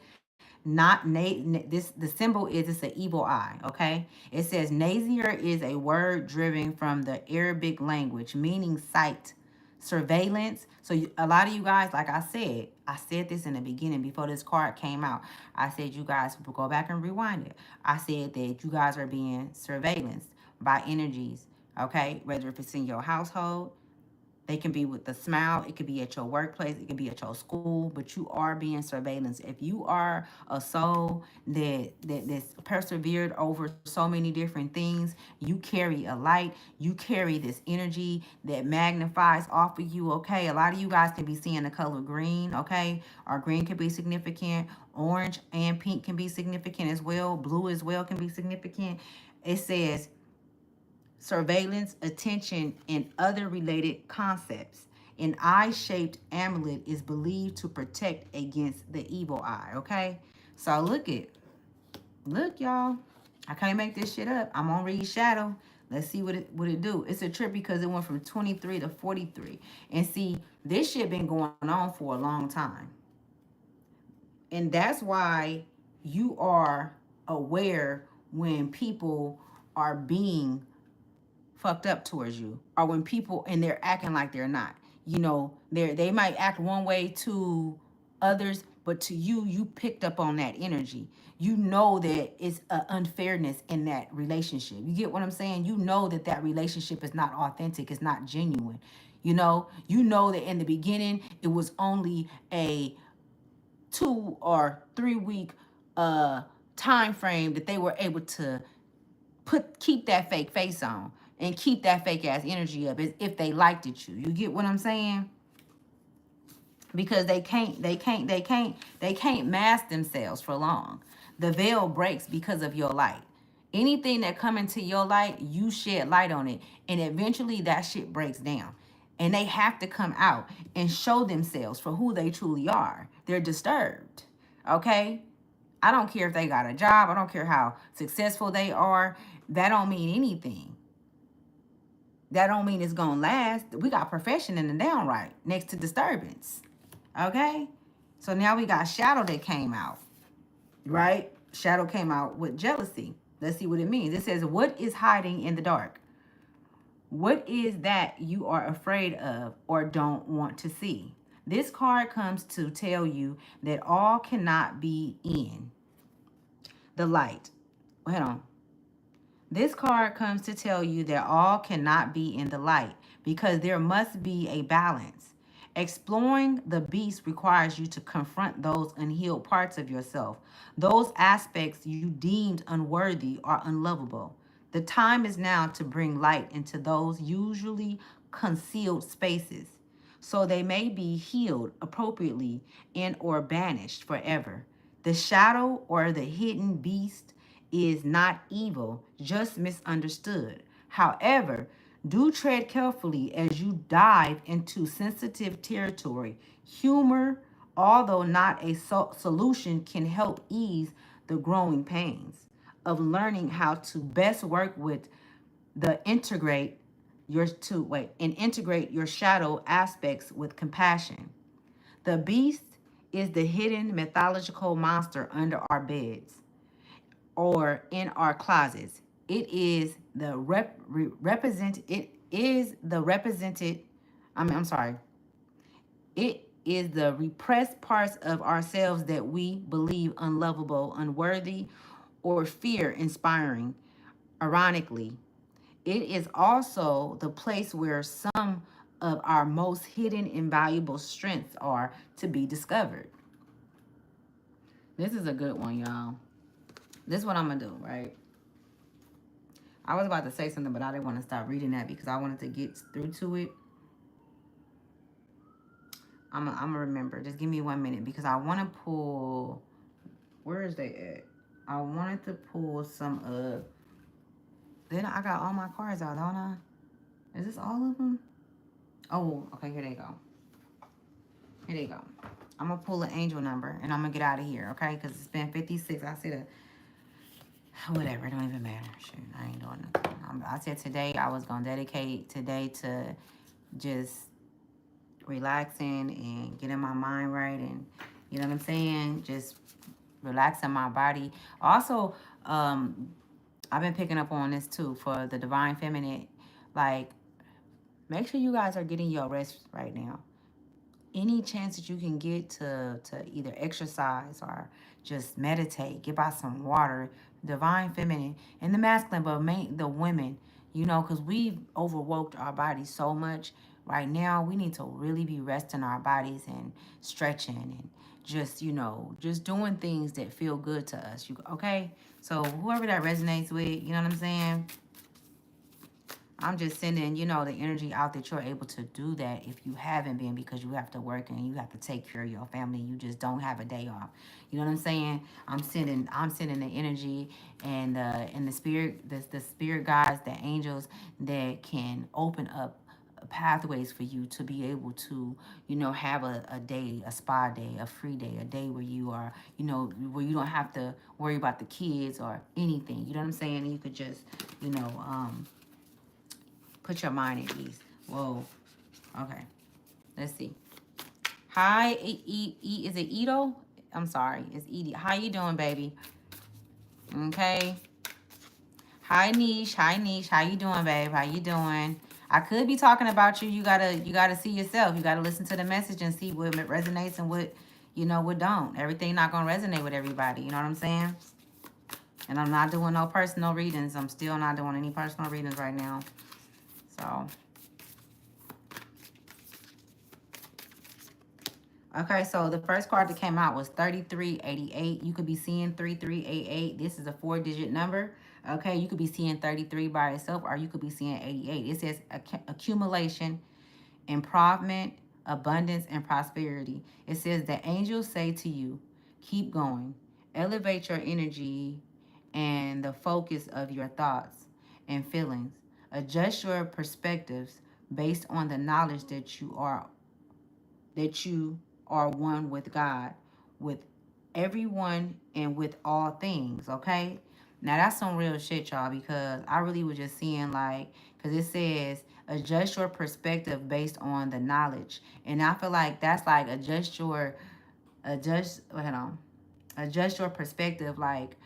this the symbol is it's an evil eye. Okay. It says Nazir is a word driven from the Arabic language meaning sight, surveillance. So a lot of you guys, like I said this in the beginning before this card came out. I said you guys go back and rewind it. I said that you guys are being surveillanced by energies. Okay, whether if it's in your household, They can be with a smile. It could be at your workplace. It could be at your school. But you are being surveillance. If you are a soul that's persevered over so many different things, you carry a light. You carry this energy that magnifies off of you. Okay, a lot of you guys can be seeing the color green. Okay, or green can be significant. Orange and pink can be significant as well. Blue as well can be significant. It says surveillance, attention, and other related concepts. An eye-shaped amulet is believed to protect against the evil eye, okay? So look, y'all. I can't make this shit up. I'm on Read Shadow. Let's see what it do. It's a trip because it went from 23 to 43. And see, this shit been going on for a long time. And that's why you are aware when people are being fucked up towards you, or when people and they're acting like they're not. You know, they might act one way to others, but to you, you picked up on that energy. You know that it's an unfairness in that relationship. You get what I'm saying? You know that that relationship is not authentic, it's not genuine. You know that in the beginning it was only a 2 or 3 week time frame that they were able to keep that fake face on and keep that fake ass energy up as if they liked it. You get what I'm saying? Because they can't mask themselves for long. The veil breaks because of your light. Anything that come into your light, you shed light on it, and eventually that shit breaks down. And they have to come out and show themselves for who they truly are. They're disturbed. Okay? I don't care if they got a job. I don't care how successful they are. That don't mean anything. That don't mean it's gonna last. We got profession in the downright next to disturbance. Okay? So now we got shadow that came out. Right? Shadow came out with jealousy. Let's see what it means. It says, what is hiding in the dark? What is that you are afraid of or don't want to see? This card comes to tell you that all cannot be in the light. Hold on. This card comes to tell you that all cannot be in the light because there must be a balance. Exploring the beast requires you to confront those unhealed parts of yourself, those aspects you deemed unworthy or unlovable. The time is now to bring light into those usually concealed spaces so they may be healed appropriately and or banished forever. The shadow or the hidden beast is not evil, just misunderstood. However, do tread carefully as you dive into sensitive territory. Humor, although not a solution, can help ease the growing pains of learning how to best work with the integrate your shadow aspects with compassion. The beast is the hidden mythological monster under our beds or in our closets. It is the represent. It is the represented. I'm sorry. It is the repressed parts of ourselves that we believe unlovable, unworthy, or fear inspiring. Ironically, it is also the place where some of our most hidden and valuable strengths are to be discovered. This is a good one, y'all. This is what I'm going to do, right? I was about to say something, but I didn't want to stop reading that because I wanted to get through to it. I'm going to remember. Just give me 1 minute because I want to pull... Where is they at? I wanted to pull some of... Then I got all my cards out, don't I? Is this all of them? Oh, okay, here they go. Here they go. I'm going to pull an angel number and I'm going to get out of here, okay? Because it's been 56. I said whatever, it don't even matter. Shoot, I ain't doing nothing. I said today I was going to dedicate today to just relaxing and getting my mind right and, you know what I'm saying? Just relaxing my body. Also, I've been picking up on this too for the divine feminine. Like, make sure you guys are getting your rest right now. Any chance that you can get to either exercise or just meditate, get by some water, divine feminine and the masculine, but the women, you know, because we've overworked our bodies so much. right now we need to really be resting our bodies and stretching and just, you know, just doing things that feel good to us. Okay? So whoever that resonates with, you know what I'm saying? I'm just sending, you know, the energy out that you're able to do that if you haven't been, because you have to work and you have to take care of your family. You just don't have a day off. You know what I'm saying? I'm sending the energy and the spirit, the spirit guides, the angels that can open up pathways for you to be able to, you know, have a day, a spa day, a free day, a day where you are, you know, where you don't have to worry about the kids or anything. You know what I'm saying? You could just, you know, put your mind at ease. Whoa. Okay. Let's see. Hi, is it Ito? I'm sorry. It's Edie. How you doing, baby? Okay. Hi, Niche. Hi, Niche. How you doing, babe? How you doing? I could be talking about you. You gotta see yourself. You gotta listen to the message and see what resonates and what, you know, what don't. Everything not gonna resonate with everybody. You know what I'm saying? And I'm not doing no personal readings. I'm still not doing any personal readings right now. So okay, so the first card that came out was 3388. You could be seeing 3388. This is a 4-digit number. Okay, you could be seeing 33 by itself, or you could be seeing 88. It says accumulation, improvement, abundance, and prosperity. It says the angels say to you, keep going. Elevate your energy and the focus of your thoughts and feelings. Adjust your perspectives based on the knowledge that you are one with God, with everyone, and with all things, okay? Now that's some real shit, y'all, because I really was just seeing like, because it says adjust your perspective based on the knowledge. And I feel like that's like adjust your perspective, like,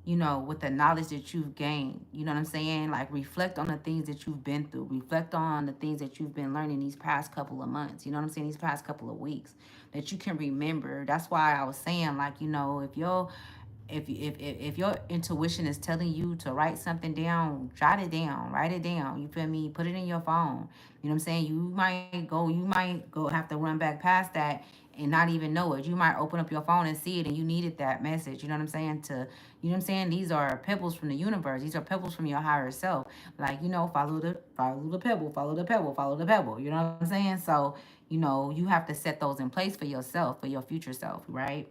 you know, with the knowledge that you've gained. You know what I'm saying? Like, reflect on the things that you've been through. Reflect on the things that you've been learning these past couple of months. You know what I'm saying? These past couple of weeks that you can remember. That's why I was saying, like, you know, if your intuition is telling you to write something down, jot it down, write it down. You feel me? Put it in your phone. You know what I'm saying? You might go have to run back past that and not even know it. You might open up your phone and see it and you needed that message. You know what I'm saying? You know what I'm saying? These are pebbles from the universe. These are pebbles from your higher self. Like, you know, follow the pebble, follow the pebble, follow the pebble. You know what I'm saying? So, you know, you have to set those in place for yourself, for your future self, right?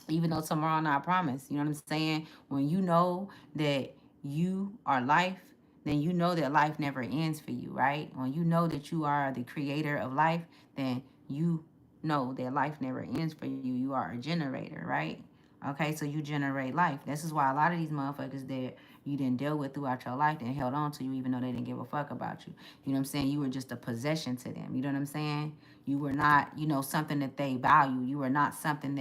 Even though tomorrow not promised. You know what I'm saying? When you know that you are life, then you know that life never ends for you, right? When you know that you are the creator of life, then you know that life never ends for you. You are a generator, right? Okay, so you generate life. This is why a lot of these motherfuckers that you didn't deal with throughout your life and held on to you even though they didn't give a fuck about you. You know what I'm saying? You were just a possession to them. You know what I'm saying? You were not, you know, something that they value. You were not someone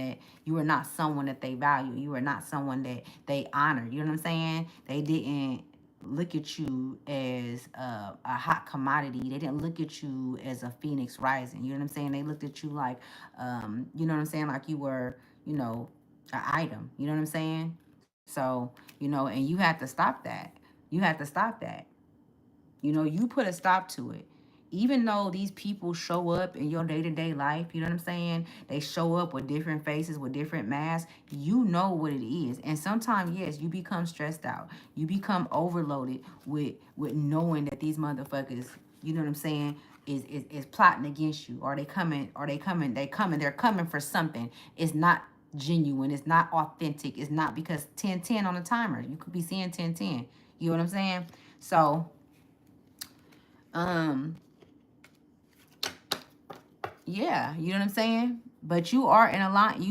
that they value. You were not someone that they honor. You know what I'm saying? They didn't look at you as a hot commodity. They didn't look at you as a phoenix rising. You know what I'm saying? They looked at you like, you know what I'm saying? Like you were, you know, an item. You know what I'm saying? So, you know, and you had to stop that. You had to stop that. You know, you put a stop to it. Even though these people show up in your day to day life, you know what I'm saying? They show up with different faces, with different masks. You know what it is. And sometimes, yes, you become stressed out. You become overloaded with knowing that these motherfuckers, you know what I'm saying, is plotting against you. Or they're coming for something. It's not genuine. It's not authentic. It's not because 10-10 on the timer. You could be seeing 10-10. You know what I'm saying? So, um, yeah, you know what I'm saying? But you are in an alliance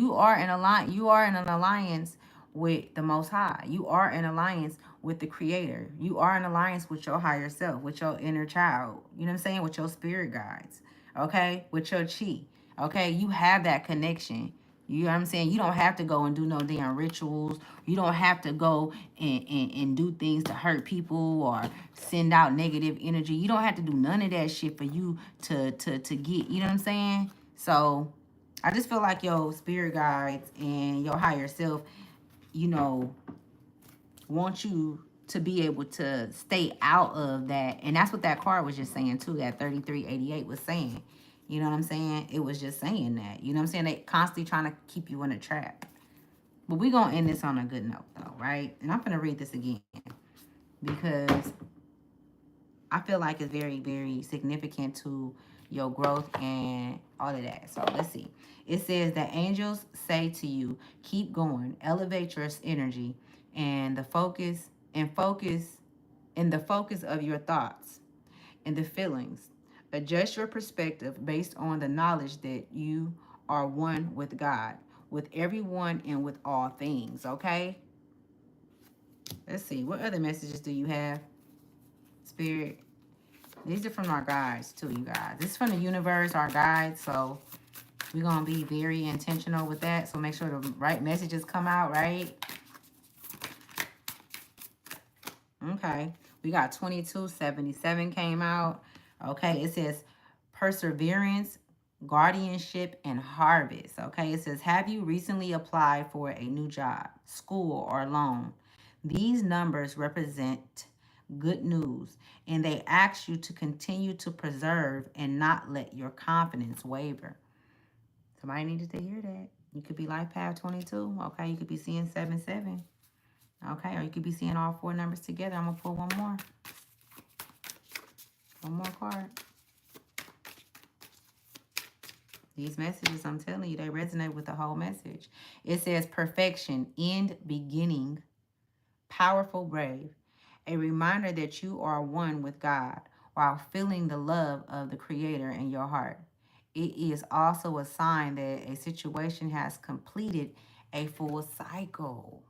with the most high. You are in alliance with the creator. You are in alliance with your higher self, with your inner child. You know what I'm saying? With your spirit guides. Okay? With your chi. Okay? You have that connection. You know what I'm saying? You don't have to go and do no damn rituals. You don't have to go and do things to hurt people or send out negative energy. You don't have to do none of that shit for you to get, you know what I'm saying? So I just feel like your spirit guides and your higher self, you know, want you to be able to stay out of that. And that's what that card was just saying too, that 3388 was saying. You know what I'm saying? It was just saying that. You know what I'm saying? They constantly trying to keep you in a trap. But we're going to end this on a good note, though, right? And I'm going to read this again because I feel like it's very, very significant to your growth and all of that. So let's see. It says that angels say to you, keep going, elevate your energy and the focus and the focus of your thoughts and the feelings. Adjust your perspective based on the knowledge that you are one with God, with everyone, and with all things. Okay? Let's see. What other messages do you have, Spirit? These are from our guides, too, you guys. This is from the universe, our guides. So we're going to be very intentional with that. So make sure the right messages come out, right? Okay. We got 2277 came out. Okay. It says perseverance, guardianship, and harvest. Okay. It says, have you recently applied for a new job, school, or loan? These numbers represent good news, and they ask you to continue to preserve and not let your confidence waver. Somebody needed to hear that. You could be life path 22. Okay. You could be seeing 77. Okay, or you could be seeing all four numbers together. I'm going to pull one more. One more card. These messages, I'm telling you, they resonate with the whole message. It says perfection, end, beginning, powerful, brave. A reminder that you are one with God while feeling the love of the Creator in your heart. It is also a sign that a situation has completed a full cycle.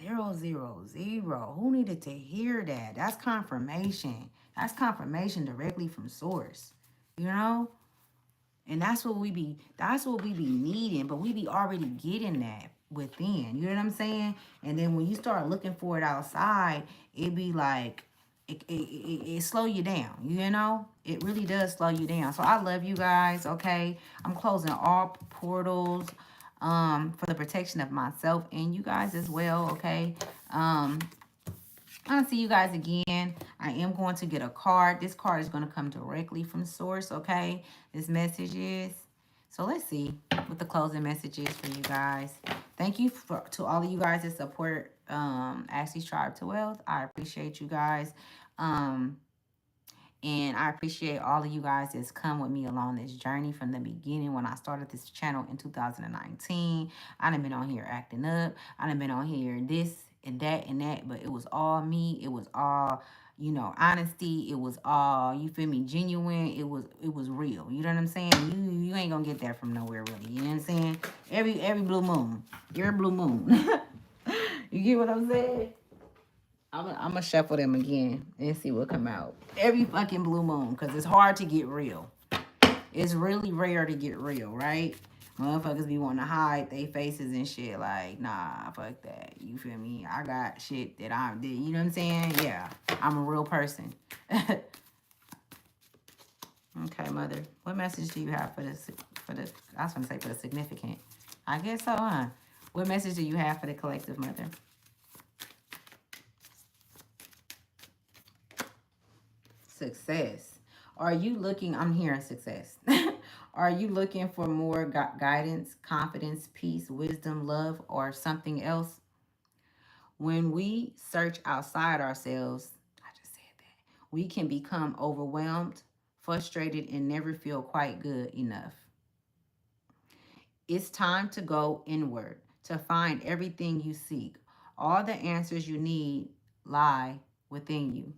000. Who needed to hear that? That's confirmation. That's confirmation directly from source. You know? And that's what we be needing, but we be already getting that within. You know what I'm saying? And then when you start looking for it outside, it be like it slow you down, you know? It really does slow you down. So I love you guys, okay? I'm closing all portals for the protection of myself and you guys as well, okay? I'll see you guys again. I am going to get a card. This card is going to come directly from source, okay? This message is. So let's see what the closing message is for you guys. Thank you to all of you guys that support Ashley's Tribe to Wealth. I appreciate you guys. And I appreciate all of you guys that's come with me along this journey from the beginning when I started this channel in 2019. I done been on here acting up. I done been on here this and that, but it was all me. It was all, you know, honesty. It was all, you feel me, genuine. It was real. You know what I'm saying? You ain't gonna get that from nowhere really. You know what I'm saying? Every blue moon. Every blue moon. You get what I'm saying? I'm gonna shuffle them again and see what come out. Every fucking blue moon, because it's hard to get real. It's really rare to get real, right? Motherfuckers be wanting to hide their faces and shit. Like, nah, fuck that. You feel me? I got shit that I did. You know what I'm saying? Yeah, I'm a real person. Okay, mother. What message do you have for this? I was gonna say for the significant. I guess so, huh? What message do you have for the collective, mother? Success. Are you looking, I'm hearing success. Are you looking for more guidance, confidence, peace, wisdom, love, or something else? When we search outside ourselves, I just said that, we can become overwhelmed, frustrated, and never feel quite good enough. It's time to go inward to find everything you seek. All the answers you need lie within you.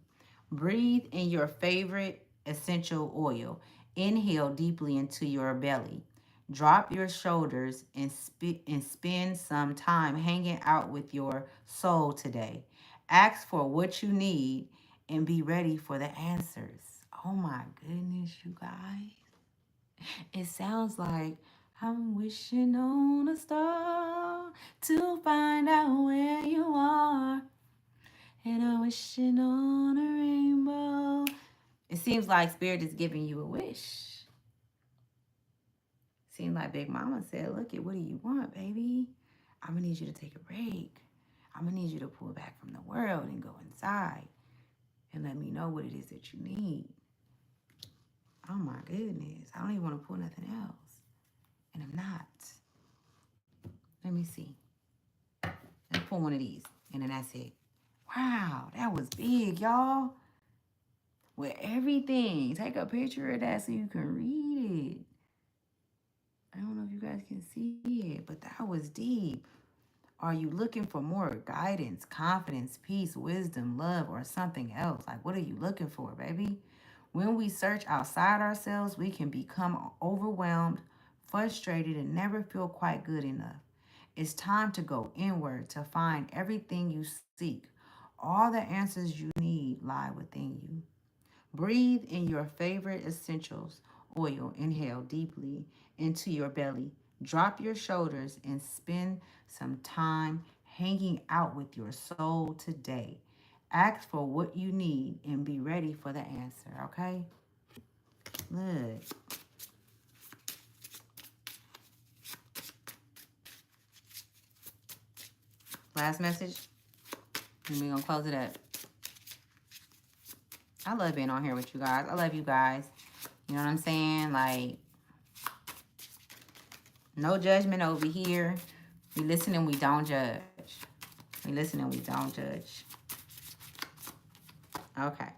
Breathe in your favorite essential oil. Inhale deeply into your belly. Drop your shoulders and spend some time hanging out with your soul today. Ask for what you need and be ready for the answers. Oh my goodness, you guys. It sounds like I'm wishing on a star to find out where you are. And I'm wishing on a rainbow. It seems like Spirit is giving you a wish. Seems like Big Mama said, look, what do you want, baby? I'm going to need you to take a break. I'm going to need you to pull back from the world and go inside and let me know what it is that you need. Oh my goodness. I don't even want to pull nothing else. And I'm not. Let me see. Let's pull one of these. And then that's it. Wow, that was big, y'all. With everything. Take a picture of that so you can read it. I don't know if you guys can see it, but that was deep. Are you looking for more guidance, confidence, peace, wisdom, love, or something else? Like, what are you looking for, baby? When we search outside ourselves, we can become overwhelmed, frustrated, and never feel quite good enough. It's time to go inward to find everything you seek. All the answers you need lie within you. Breathe in your favorite essentials oil. Inhale deeply into your belly. Drop your shoulders and spend some time hanging out with your soul today. Ask for what you need and be ready for the answer, okay? Look. Last message. And we're going to close it up. I love being on here with you guys. I love you guys. You know what I'm saying? Like, no judgment over here. We listen and we don't judge. We listen and we don't judge. Okay.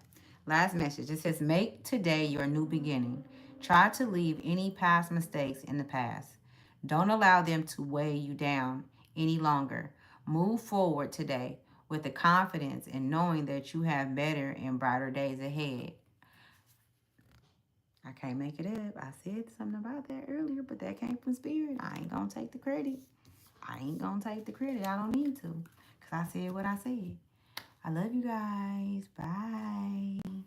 Last message. It says, make today your new beginning. Try to leave any past mistakes in the past. Don't allow them to weigh you down any longer. Move forward today with the confidence and knowing that you have better and brighter days ahead. I can't make it up. I said something about that earlier, but that came from spirit. I ain't gonna take the credit. I ain't gonna take the credit. I don't need to. Because I said what I said. I love you guys. Bye.